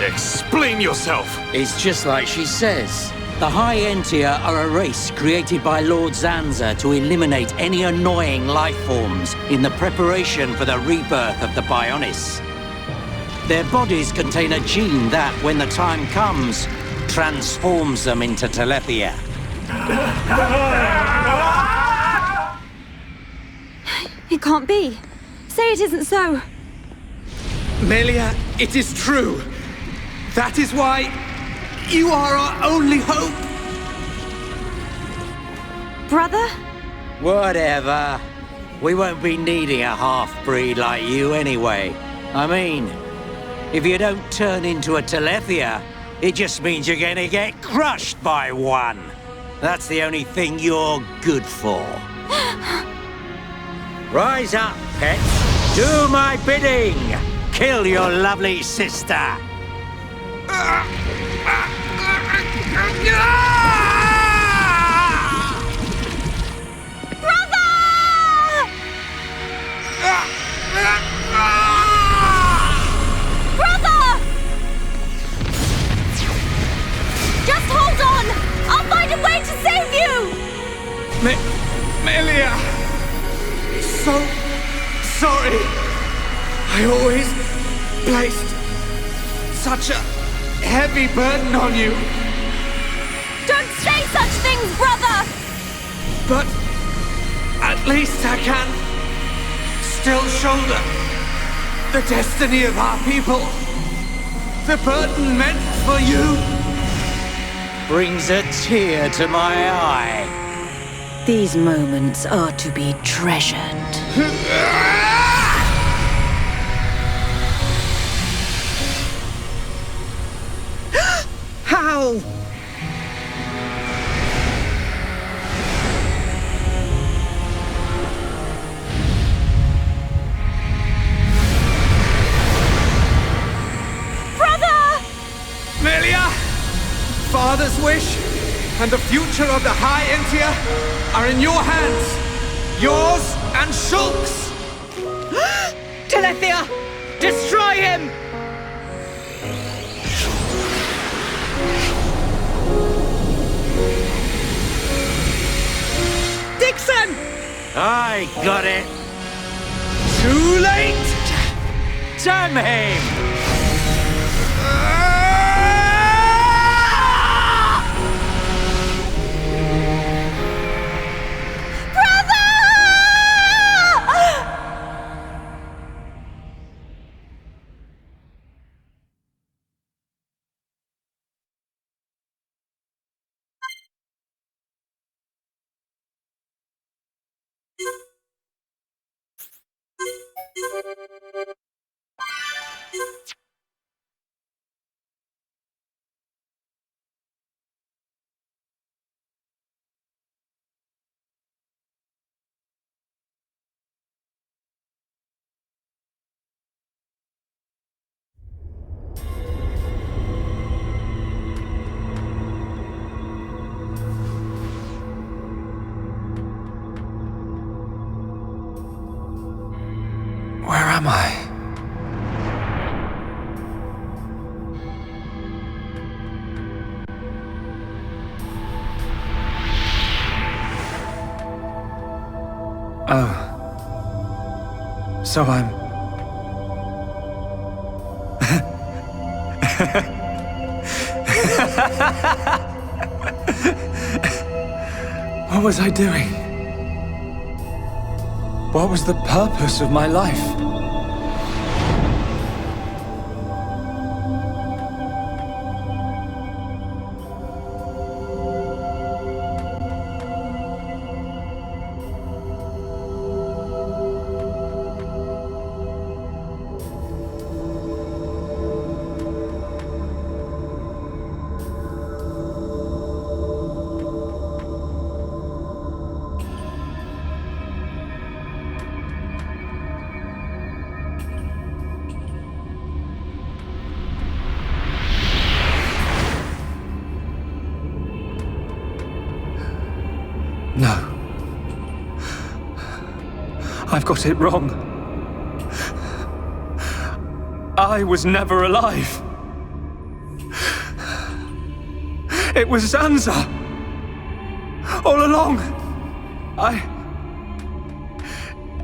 Explain yourself! It's just like she says. The High Entia are a race created by Lord Zanza to eliminate any annoying life forms in the preparation for the rebirth of the Bionis. Their bodies contain a gene that, when the time comes, transforms them into Telethia. It can't be. Say it isn't so. Melia, it is true. That is why you are our only hope. Brother? Whatever. We won't be needing a half-breed like you anyway. I mean, if you don't turn into a Telethia, it just means you're gonna get crushed by one. That's the only thing you're good for. Rise up, pets. Do my bidding. Kill your lovely sister. Brother! Just hold on! I'll find a way to save you! Melia! So sorry. I always placed such a heavy burden on you. Don't say such things, brother! But at least I can still shoulder the destiny of our people. The burden meant for you Brings a tear to my eye. These moments are to be treasured. How? Melia! Father's wish and the future of the High Entia are in your hands. Yours and Shulk's. Telethia! Destroy him! Dixon! I got it. Too late! Damn him! Where am I? Oh. So I'm... What was I doing? What was the purpose of my life? No. I've got it wrong. I was never alive. It was Zanza. All along.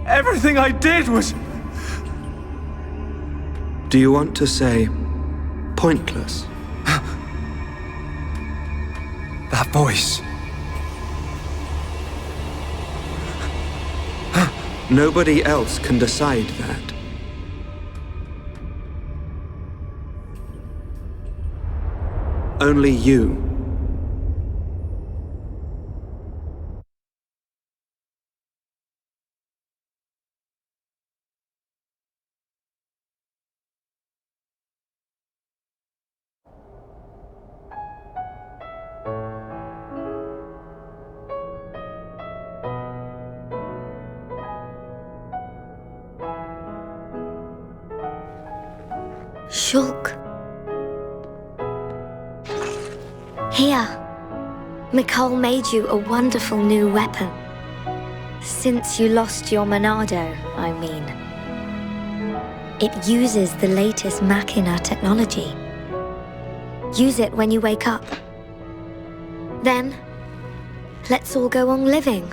Everything I did was... Do you want to say pointless? That voice. Nobody else can decide that. Only you. Shulk. Here. Mikol made you a wonderful new weapon. Since you lost your Monado, I mean. It uses the latest Machina technology. Use it when you wake up. Then, let's all go on living.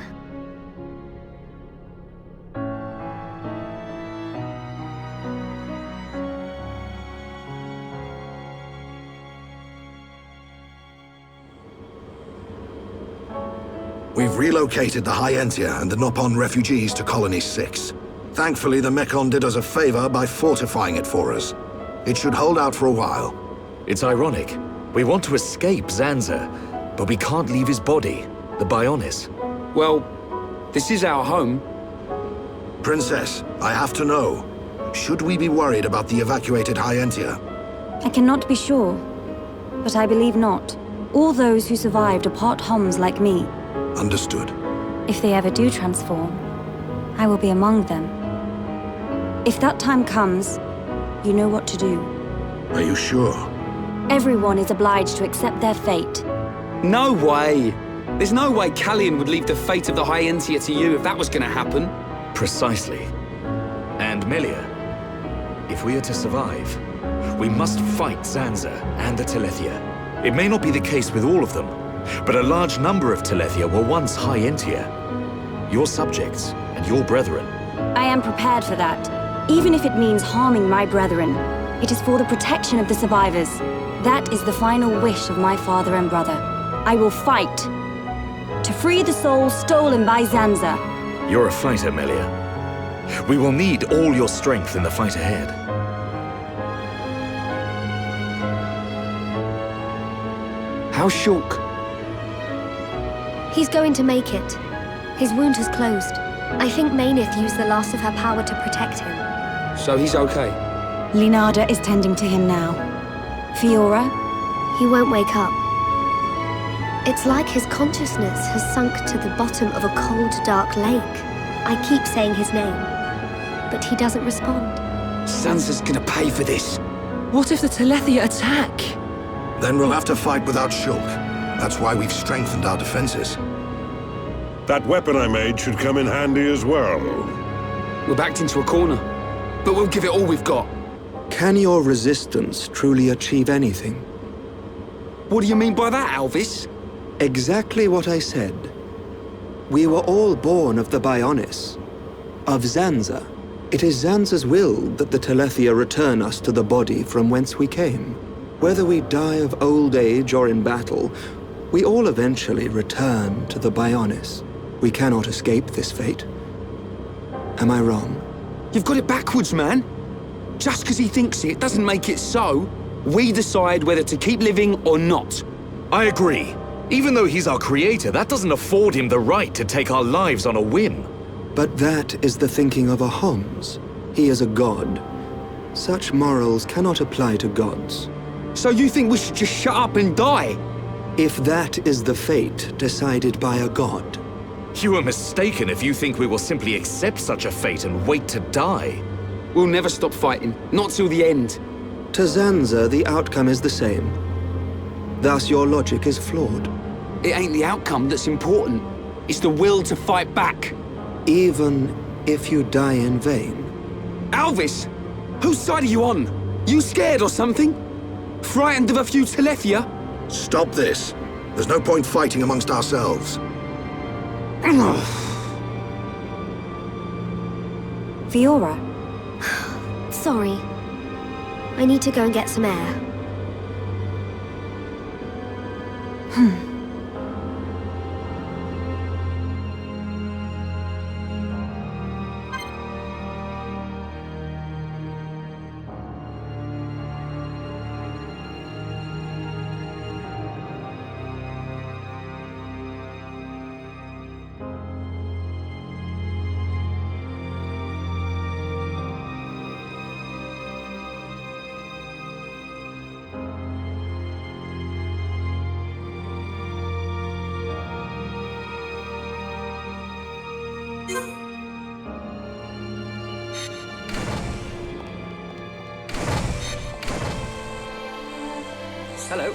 We've relocated the Hyentia and the Nopon refugees to Colony 6. Thankfully, the Mechon did us a favor by fortifying it for us. It should hold out for a while. It's ironic. We want to escape Zanza, but we can't leave his body, the Bionis. Well, this is our home. Princess, I have to know. Should we be worried about the evacuated Hyentia? I cannot be sure, but I believe not. All those who survived are part Homs like me. Understood. If they ever do transform, I will be among them. If that time comes, you know what to do. Are you sure? Everyone is obliged to accept their fate. No way! There's no way Callian would leave the fate of the Hyentia to you if that was gonna happen. Precisely. And Melia, if we are to survive, we must fight Zanza and the Telethia. It may not be the case with all of them, but a large number of Telethia were once Hyentia. Your subjects and your brethren. I am prepared for that, even if it means harming my brethren. It is for the protection of the survivors. That is the final wish of my father and brother. I will fight to free the souls stolen by Zanza. You're a fighter, Melia. We will need all your strength in the fight ahead. How's Shulk? He's going to make it. His wound has closed. I think Mainith used the last of her power to protect him. So he's okay? Linada is tending to him now. Fiora? He won't wake up. It's like his consciousness has sunk to the bottom of a cold, dark lake. I keep saying his name, but he doesn't respond. Sansa's gonna pay for this. What if the Telethia attack? Then we'll have to fight without Shulk. That's why we've strengthened our defenses. That weapon I made should come in handy as well. We're backed into a corner, but we'll give it all we've got. Can your resistance truly achieve anything? What do you mean by that, Alvis? Exactly what I said. We were all born of the Bionis, of Zanza. It is Zanza's will that the Telethia return us to the body from whence we came. Whether we die of old age or in battle, we all eventually return to the Bionis. We cannot escape this fate. Am I wrong? You've got it backwards, man. Just because he thinks it doesn't make it so. We decide whether to keep living or not. I agree. Even though he's our creator, that doesn't afford him the right to take our lives on a whim. But that is the thinking of a Homs. He is a god. Such morals cannot apply to gods. So you think we should just shut up and die? If that is the fate decided by a god. You are mistaken if you think we will simply accept such a fate and wait to die. We'll never stop fighting, not till the end. To Zanza, the outcome is the same. Thus, your logic is flawed. It ain't the outcome that's important. It's the will to fight back. Even if you die in vain. Alvis! Whose side are you on? You scared or something? Frightened of a few Telethia? Stop this. There's no point fighting amongst ourselves. Fiora? Sorry. I need to go and get some air. Hello.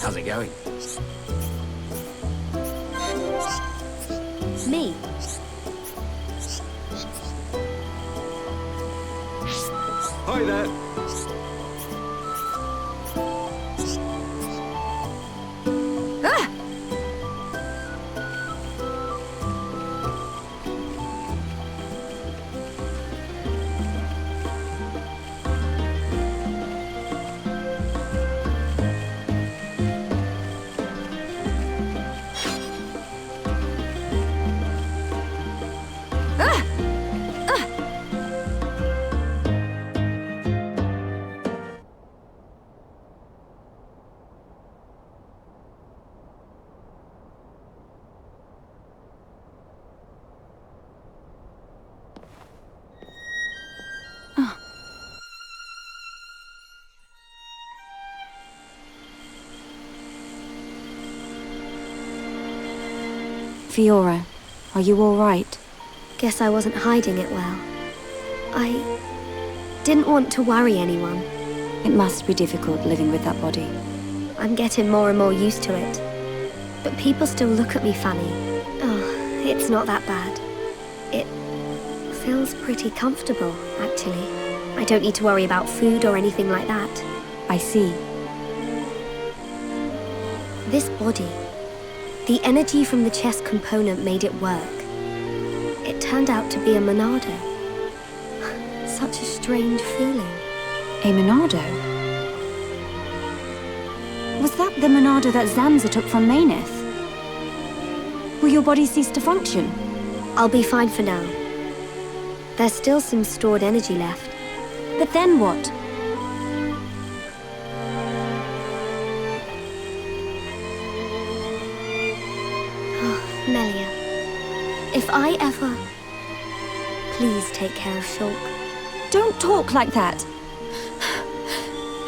How's it going? Me. Hi there. Ah! Fiora, are you all right? Guess I wasn't hiding it well. I didn't want to worry anyone. It must be difficult living with that body. I'm getting more and more used to it. But people still look at me funny. Oh, it's not that bad. It feels pretty comfortable, actually. I don't need to worry about food or anything like that. I see. This body, the energy from the chest component made it work. It turned out to be a Monado. Such a strange feeling. A Monado? Was that the Monado that Zanza took from Maineth? Will your body cease to function? I'll be fine for now. There's still some stored energy left. But then what? Melia, if I ever... Please take care of Shulk. Don't talk like that!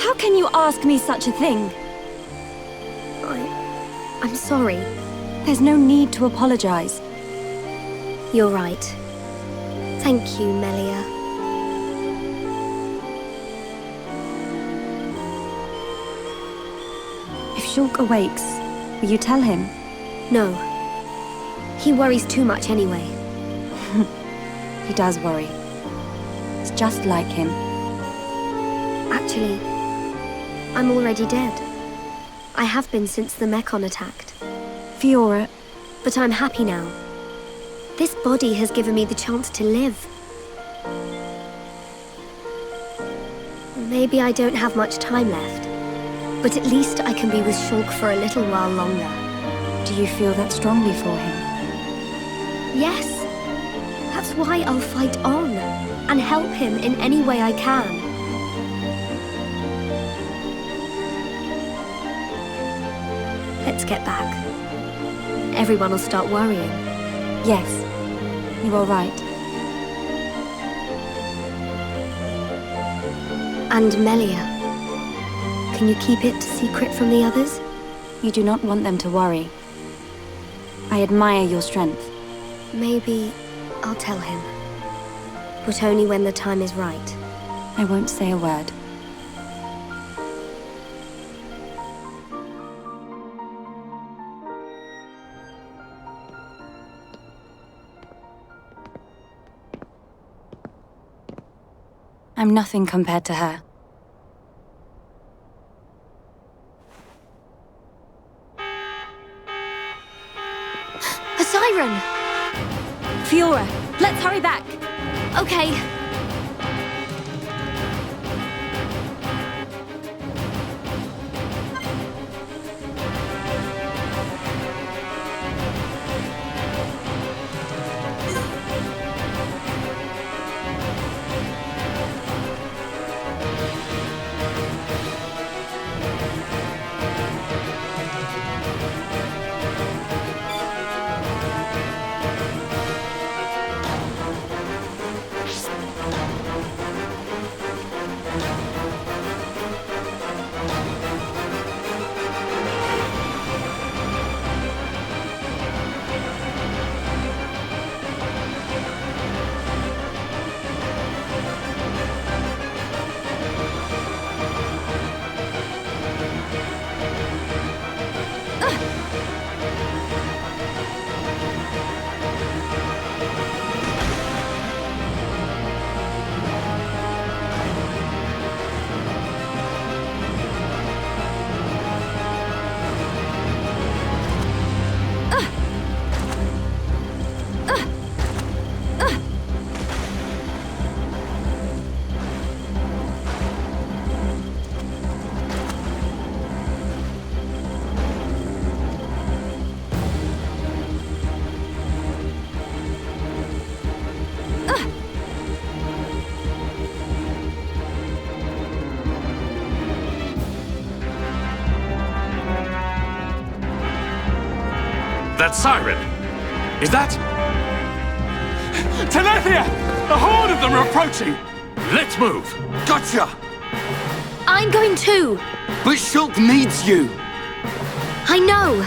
How can you ask me such a thing? I'm sorry. There's no need to apologize. You're right. Thank you, Melia. If Shulk awakes, will you tell him? No. He worries too much anyway. He does worry. It's just like him. Actually, I'm already dead. I have been since the Mechon attacked. Fiora. But I'm happy now. This body has given me the chance to live. Maybe I don't have much time left, but at least I can be with Shulk for a little while longer. Do you feel that strongly for him? Yes. That's why I'll fight on and help him in any way I can. Let's get back. Everyone will start worrying. Yes, you are right. And Melia, can you keep it secret from the others? You do not want them to worry. I admire your strength. Maybe I'll tell him. But only when the time is right. I won't say a word. I'm nothing compared to her. A siren! Fiora, let's hurry back! Okay. That siren! Is that... Telethia! A horde of them are approaching! Let's move! Gotcha! I'm going too. But Shulk needs you. I know,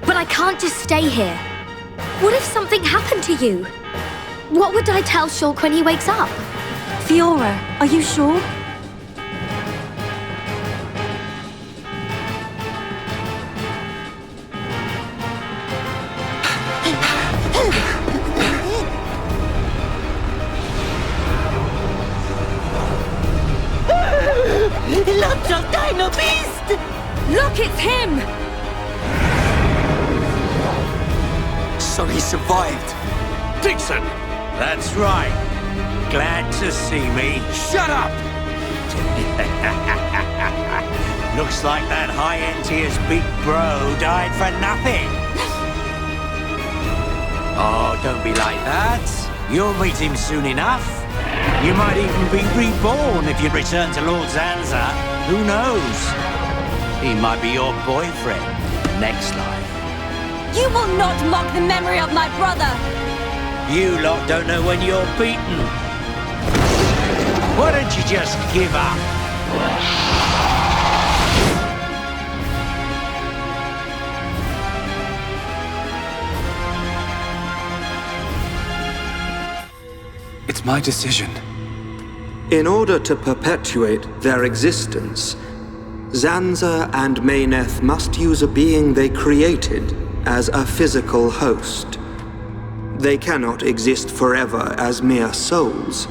but I can't just stay here. What if something happened to you? What would I tell Shulk when he wakes up? Fiora, are you sure? Lots of Dino Beast! Look, it's him! So he survived. Dixon! That's right. Glad to see me. Shut up! Looks like that High Entier's big bro died for nothing. Oh, don't be like that. You'll meet him soon enough. You might even be reborn if you return to Lord Zanza. Who knows? He might be your boyfriend next life. You will not mock the memory of my brother! You lot don't know when you're beaten. Why don't you just give up? It's my decision. In order to perpetuate their existence, Zanza and Mayneth must use a being they created as a physical host. They cannot exist forever as mere souls.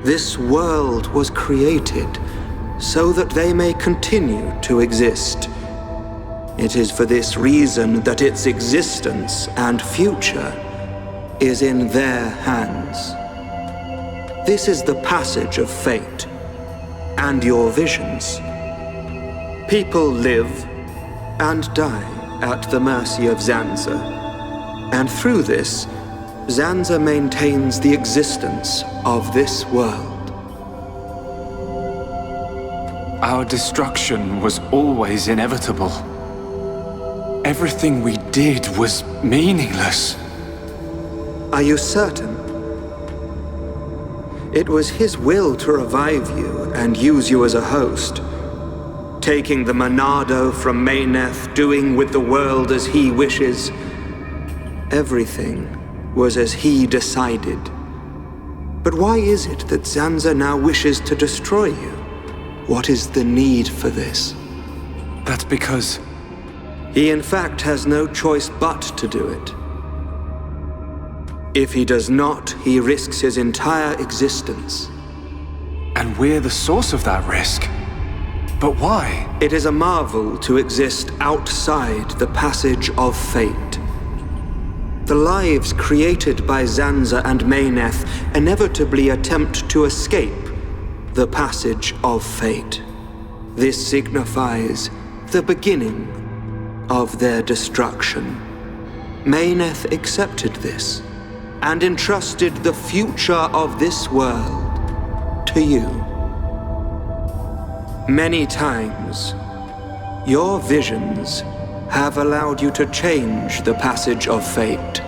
This world was created so that they may continue to exist. It is for this reason that its existence and future is in their hands. This is the passage of fate, and your visions. People live and die at the mercy of Zanza, and through this, Zanza maintains the existence of this world. Our destruction was always inevitable. Everything we did was meaningless. Are you certain? It was his will to revive you and use you as a host. Taking the Monado from Mayneth, doing with the world as he wishes. Everything was as he decided. But why is it that Zanza now wishes to destroy you? What is the need for this? That's because... He in fact has no choice but to do it. If he does not, he risks his entire existence. And we're the source of that risk. But why? It is a marvel to exist outside the passage of fate. The lives created by Zanza and Mayneth inevitably attempt to escape the passage of fate. This signifies the beginning of their destruction. Mayneth accepted this and entrusted the future of this world to you. Many times, your visions have allowed you to change the passage of fate.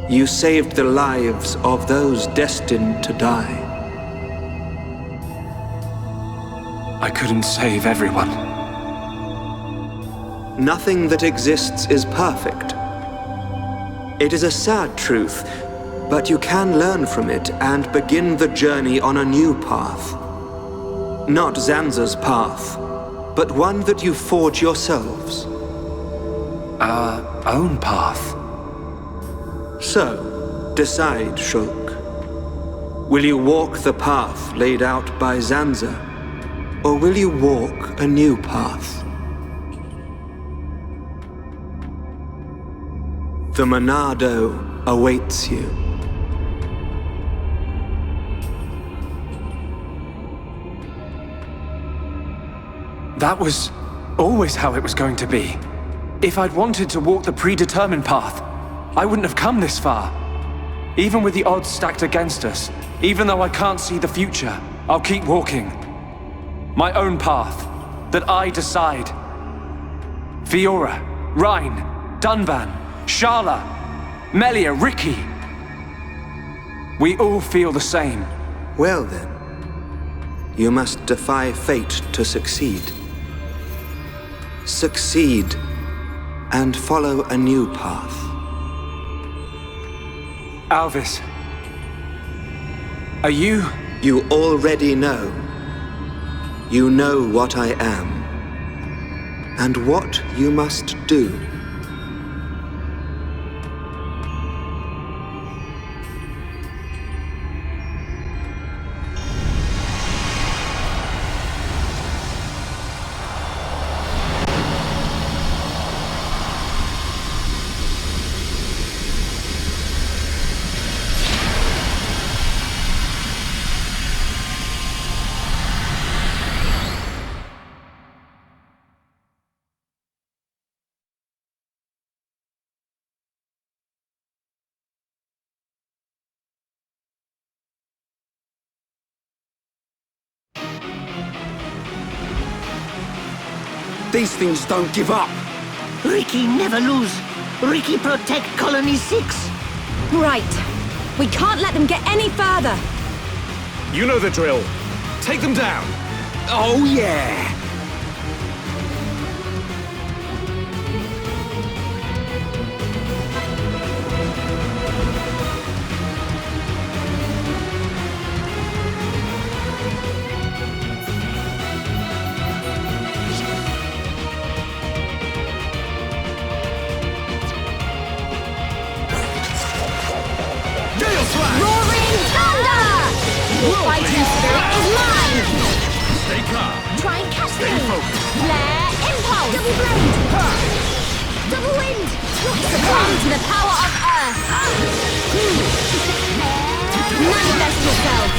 You saved the lives of those destined to die. I couldn't save everyone. Nothing that exists is perfect. It is a sad truth, but you can learn from it and begin the journey on a new path. Not Zanza's path, but one that you forge yourselves. Our own path. So, decide, Shulk. Will you walk the path laid out by Zanza, or will you walk a new path? The Monado awaits you. That was always how it was going to be. If I'd wanted to walk the predetermined path, I wouldn't have come this far. Even with the odds stacked against us, even though I can't see the future, I'll keep walking. My own path, that I decide. Fiora, Rhine, Dunban, Sharla, Melia, Ricky. We all feel the same. Well then, you must defy fate to succeed. Succeed and follow a new path. Alvis, are you? You already know. You know what I am, and what you must do. These things don't give up. Ricky never lose. Ricky protect Colony 6. Right. We can't let them get any further. You know the drill. Take them down. Oh yeah! Roaring thunder! Your fighting spirit is mine! Stay calm. Try and catch Stay me! focused. Flare impulse! Double blade! Double wind! Succumb to the power of Earth! Manifest yourself!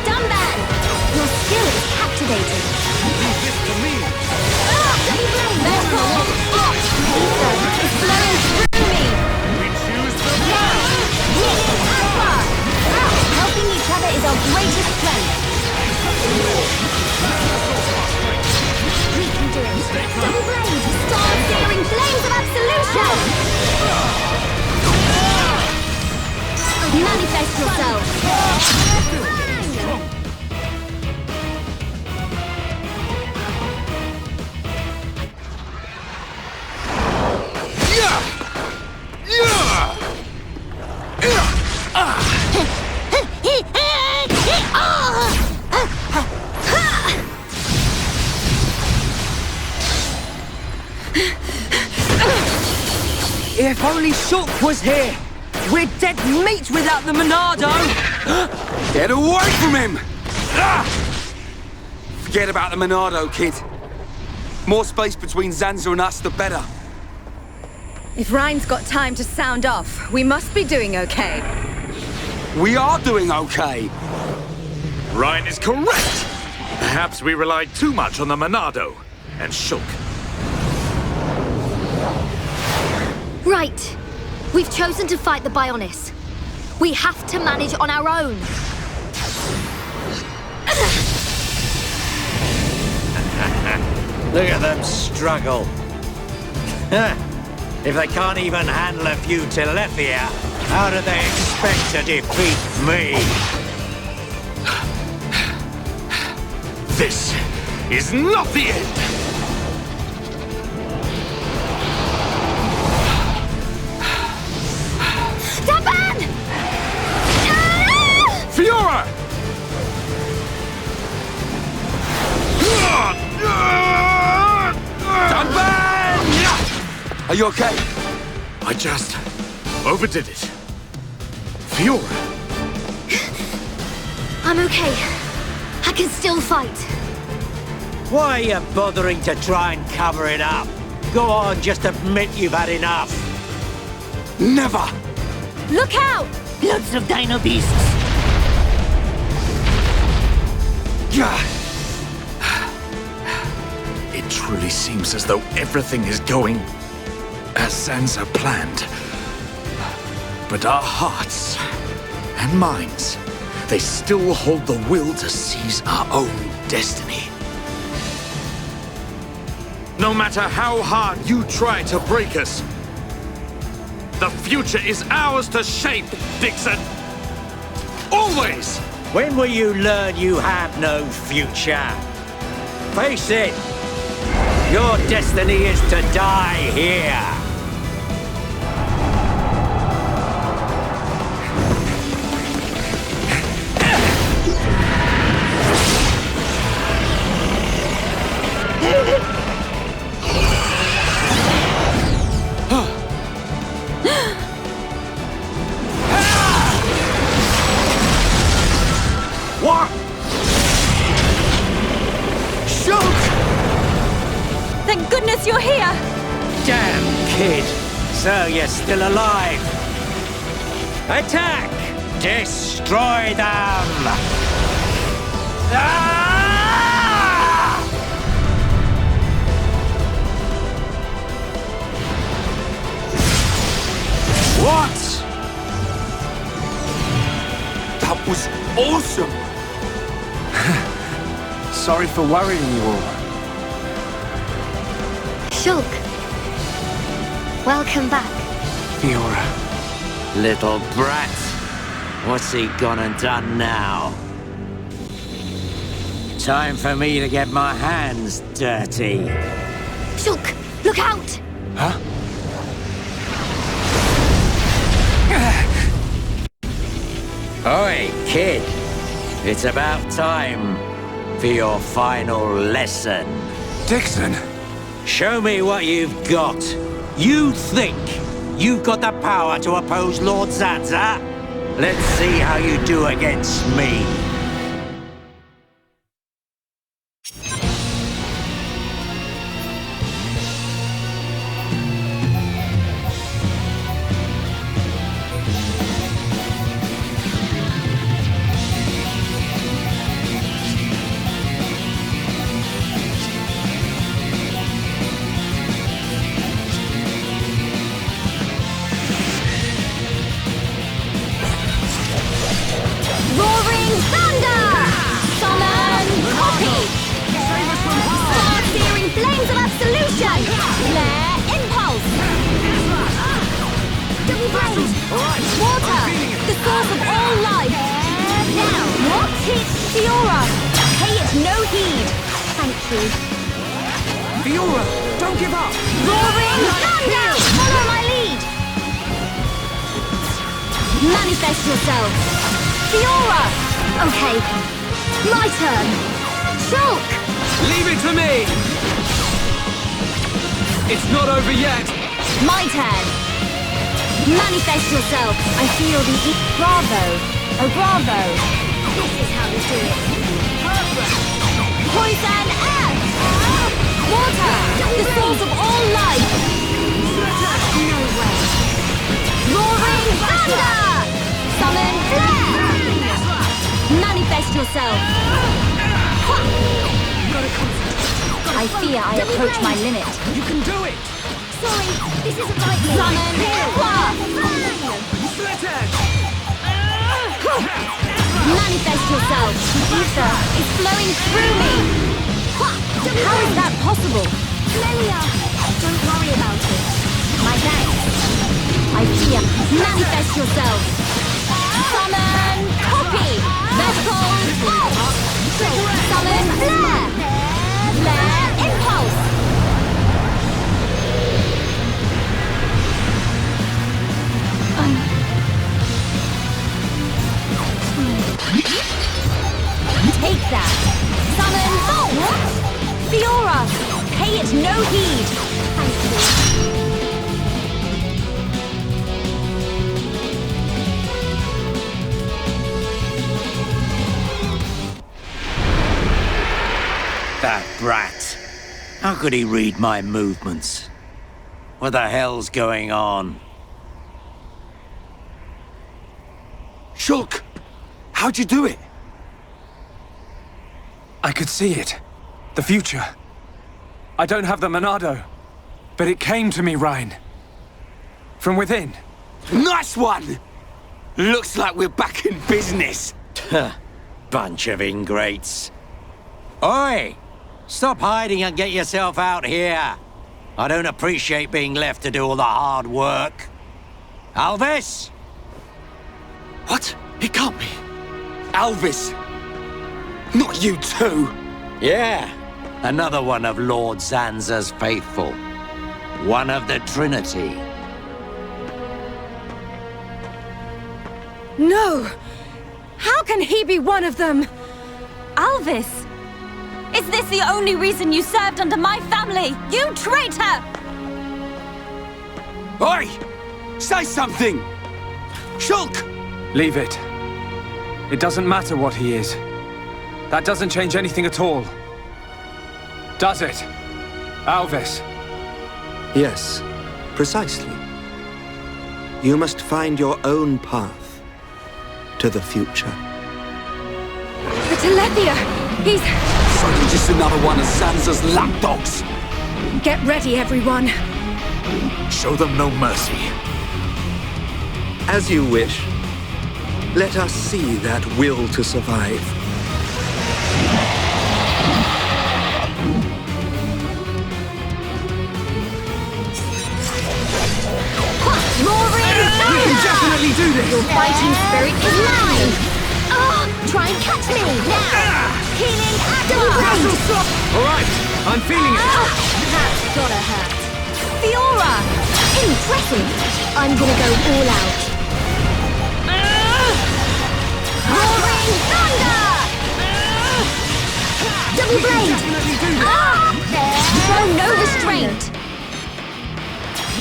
Dunban! Your skill is captivating! Leave this to me. Double blade! Vessel! Ether is flowing through me! We choose the path. Helping each other is our greatest strength. We can do it. Double blade! Star-searing flames of absolution! Manifest yourself! If only Shulk was here! We're dead meat without the Monado! Get away from him! Forget about the Monado, kid. More space between Zanza and us, the better. If Rhine's got time to sound off, we must be doing okay. We are doing okay. Rhine is correct. Perhaps we relied too much on the Monado and Shulk. Right. We've chosen to fight the Bionis. We have to manage on our own. Look at them struggle. If they can't even handle a few Telethia, how do they expect to defeat me? This is not the end! Dunban! Fiora! Dunban! Are you okay? I just overdid it. Fiora! I'm okay. I can still fight. Why are you bothering to try and cover it up? Go on, just admit you've had enough. Never! Look out! Lots of dino beasts. It truly seems as though everything is going as Zanza planned. But our hearts and minds, they still hold the will to seize our own destiny. No matter how hard you try to break us, the future is ours to shape, Dixon! Always! When will you learn you have no future? Face it! Your destiny is to die here! What? Shulk! Thank goodness you're here! Damn, kid! So you're still alive! Attack! Destroy them! Ah! What? That was awesome! Sorry for worrying you all. Shulk. Welcome back. Fiora. Little brat. What's he gone and done now? Time for me to get my hands dirty. Shulk, look out! Huh? Oi, kid. It's about time for your final lesson. Dixon! Show me what you've got. You think you've got the power to oppose Lord Zanza? Let's see how you do against me. Fiora, don't give up! Roaring Thunder! Follow my lead! Manifest yourself! Fiora! Okay, my turn! Shulk! Leave it to me! It's not over yet! My turn! Manifest yourself! I feel the Bravo! Oh, bravo! This is how we do it! Poison Earth! Water! The source of all life! No way! Roaring Thunder! Summon Flare! Manifest yourself! I fear I approach my limit. You can do it! Sorry, this isn't right. Summon Aqua! Manifest yourself! The ether is flowing through me! How is that possible? Lelia, don't worry about it. My thanks. I fear. Manifest yourself! Summon Copy! Vertical Bolt! Summon Flare! Flare Impulse! Take that! Summon Bolt! Fiora! Pay it no heed! Thank That brat. How could he read my movements? What the hell's going on? Shulk! How'd you do it? I could see it. The future. I don't have the Monado, but it came to me, Ryan. From within. Nice one! Looks like we're back in business. Bunch of ingrates. Oi! Stop hiding and get yourself out here. I don't appreciate being left to do all the hard work. Alvis? What? It can't be. Alvis! Not you too! Yeah, another one of Lord Zanza's faithful. One of the Trinity. No! How can he be one of them? Alvis! Is this the only reason you served under my family? You traitor! Oi! Say something! Shulk! Leave it. It doesn't matter what he is. That doesn't change anything at all. Does it? Alvis? Yes, precisely. You must find your own path to the future. The Telethia! He's... So you're just another one of Zanza's lapdogs! Get ready, everyone. Show them no mercy. As you wish. Let us see that will to survive. We can definitely do this! Your fighting spirit is mine! Try and catch me! Now! Healing Aqua! Alright, I'm feeling it! That's gotta hurt. Fiora! Impressive! I'm gonna go all out. Roaring Thunder! Double blade! Show no restraint!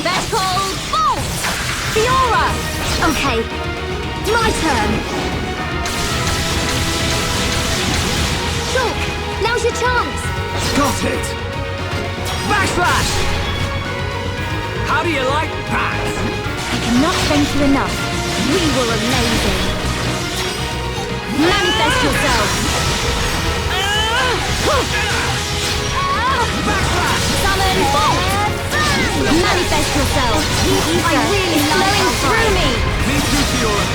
Vertical Bolt! Fiora! Okay, my turn! Shulk, now's your chance! Got it! Backslash! How do you like that? I cannot thank you enough. We were amazing. Manifest yourself! Summon Bolt! Manifest yourself! I really flowing through me! Me too, Fiora.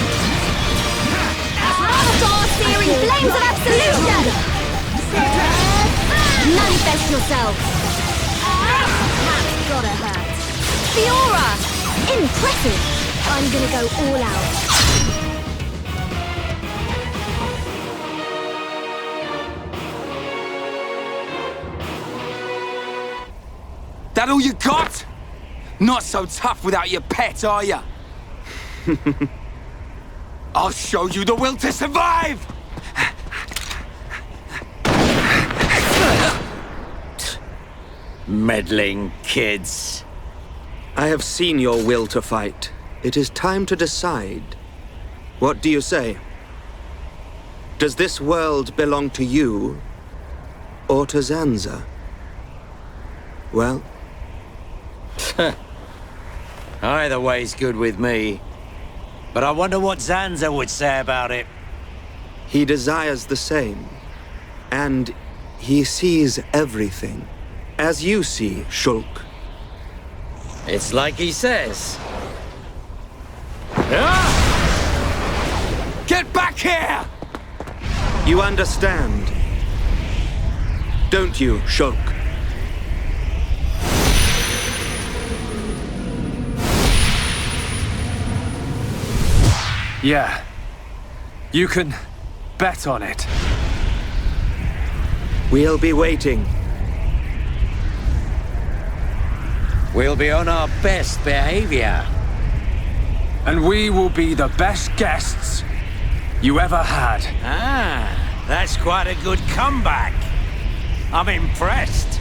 Star-searing flames of absolution! Manifest yourself! That's gotta hurt. Fiora! Impressive! I'm gonna go all out. That all you got? Not so tough without your pet, are ya? I'll show you the will to survive! Meddling kids. I have seen your will to fight. It is time to decide. What do you say? Does this world belong to you, or to Zanza? Well... Either way's good with me. But I wonder what Zanza would say about it. He desires the same. And he sees everything. As you see, Shulk. It's like he says. Get back here! You understand, don't you, Shulk? Yeah. You can bet on it. We'll be waiting. We'll be on our best behavior. And we will be the best guests you ever had. Ah, that's quite a good comeback. I'm impressed.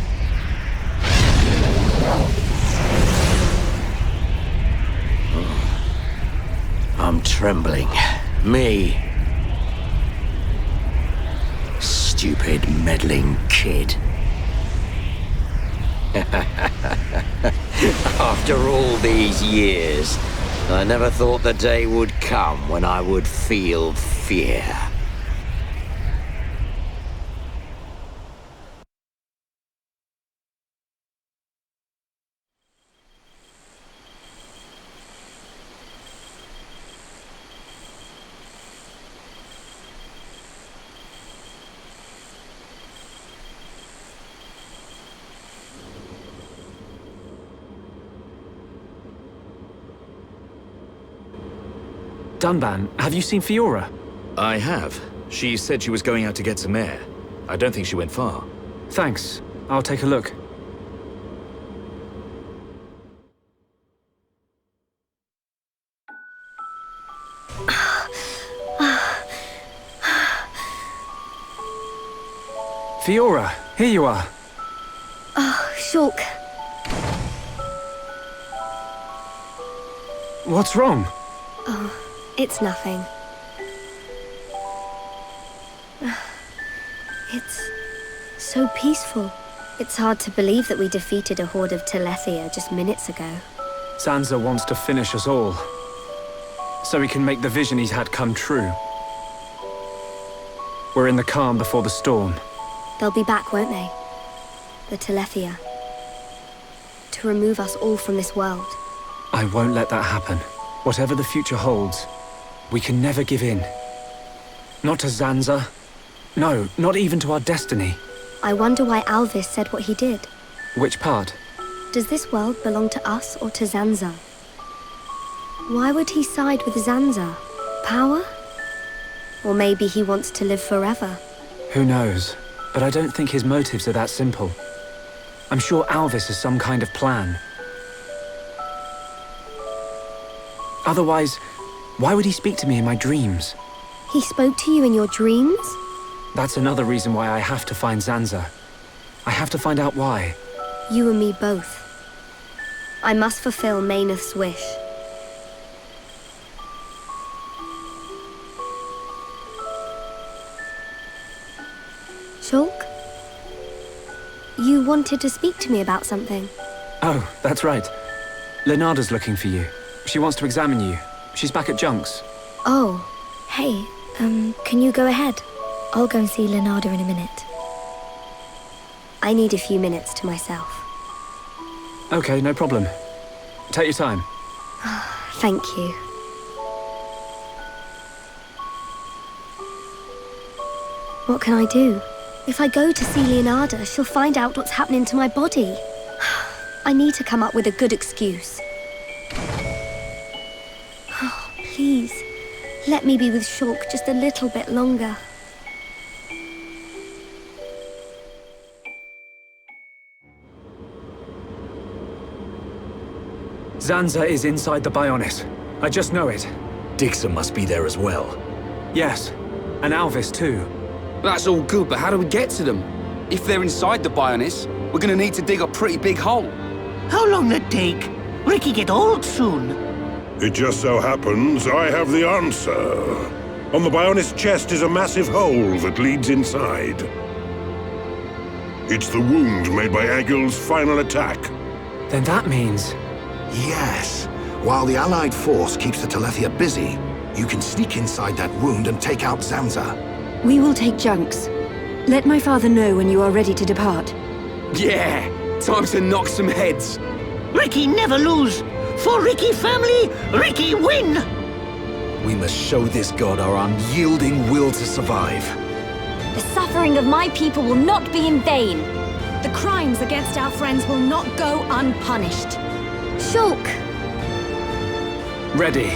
I'm trembling. Me. Stupid meddling kid. After all these years, I never thought the day would come when I would feel fear. Dunban, have you seen Fiora? I have. She said she was going out to get some air. I don't think she went far. Thanks. I'll take a look. Fiora, here you are. Oh, Shulk. What's wrong? Oh, it's nothing. It's so peaceful. It's hard to believe that we defeated a horde of Telethia just minutes ago. Zanza wants to finish us all, so he can make the vision he's had come true. We're in the calm before the storm. They'll be back, won't they? The Telethia. To remove us all from this world. I won't let that happen. Whatever the future holds, we can never give in. Not to Zanza. No, not even to our destiny. I wonder why Alvis said what he did. Which part? Does this world belong to us or to Zanza? Why would he side with Zanza? Power? Or maybe he wants to live forever? Who knows? But I don't think his motives are that simple. I'm sure Alvis has some kind of plan. Otherwise, why would he speak to me in my dreams? He spoke to you in your dreams? That's another reason why I have to find Zanza. I have to find out why. You and me both. I must fulfill Mayneth's wish. Shulk? You wanted to speak to me about something. Oh, that's right. Lenarda's looking for you. She wants to examine you. She's back at Junk's. Oh, hey, can you go ahead? I'll go and see Lenarda in a minute. I need a few minutes to myself. Okay, no problem. Take your time. Thank you. What can I do? If I go to see Leonarda, she'll find out what's happening to my body. I need to come up with a good excuse. Oh, please, let me be with Shulk just a little bit longer. Zanza is inside the Bionis. I just know it. Dixon must be there as well. Yes, and Alvis too. That's all good, but how do we get to them? If they're inside the Bionis, we're gonna need to dig a pretty big hole. How long that take? Ricky get old soon. It just so happens I have the answer. On the Bionis chest is a massive hole that leads inside. It's the wound made by Egil's final attack. Then that means... Yes. While the Allied force keeps the Telethia busy, you can sneak inside that wound and take out Zanza. We will take Junk's. Let my father know when you are ready to depart. Yeah! Time to knock some heads! Ricky never lose! For Ricky family, Ricky win! We must show this god our unyielding will to survive. The suffering of my people will not be in vain. The crimes against our friends will not go unpunished. Shulk! Ready.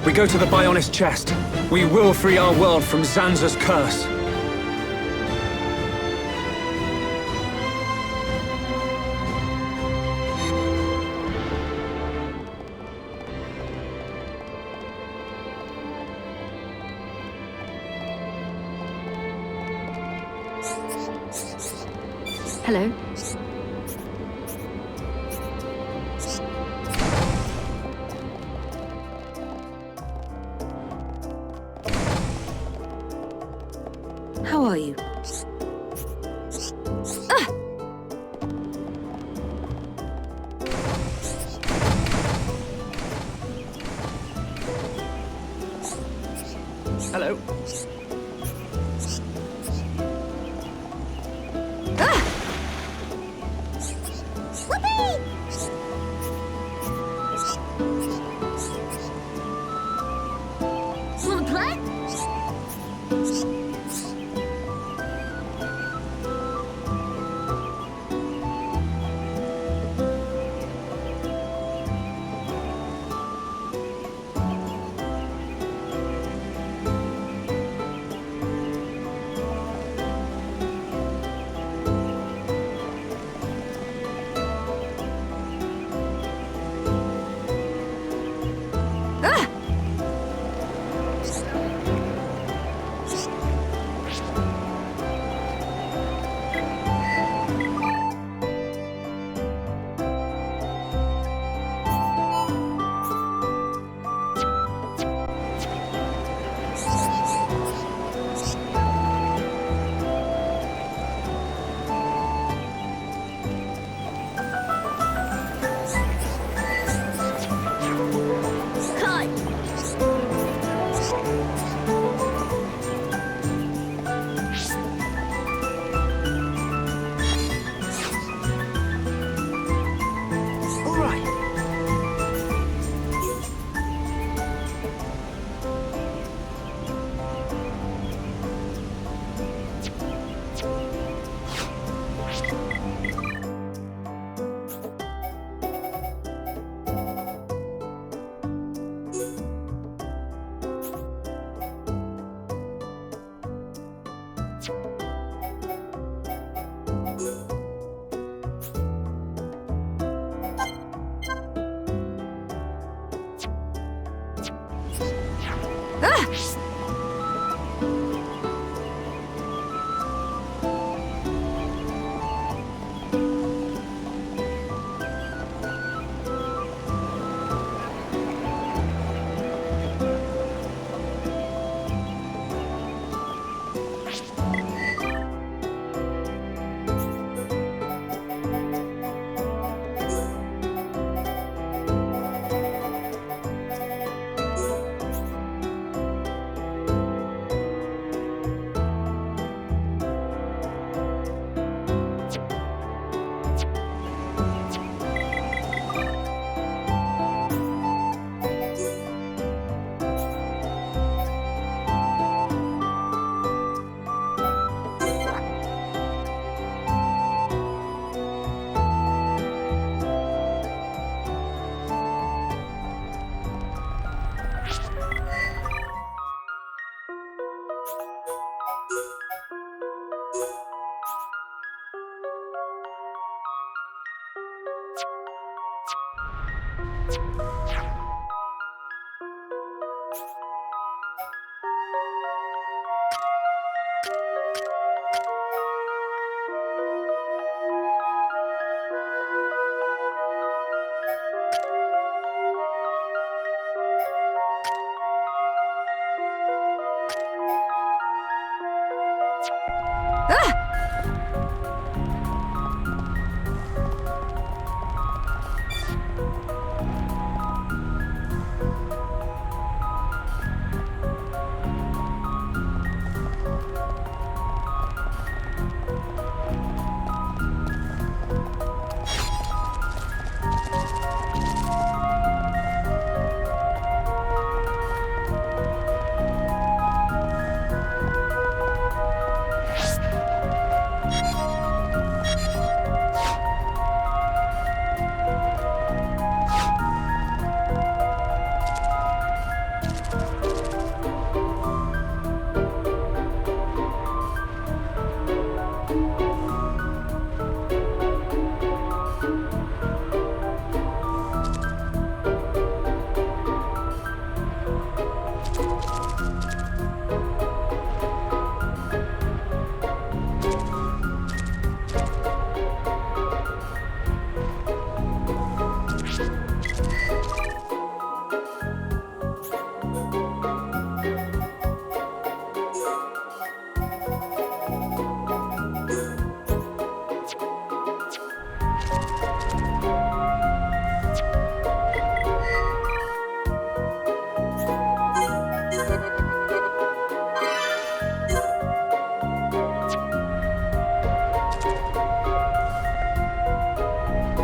We go to the Bionis chest. We will free our world from Zanza's curse. Hello? How are you? Hello. Wanna play? you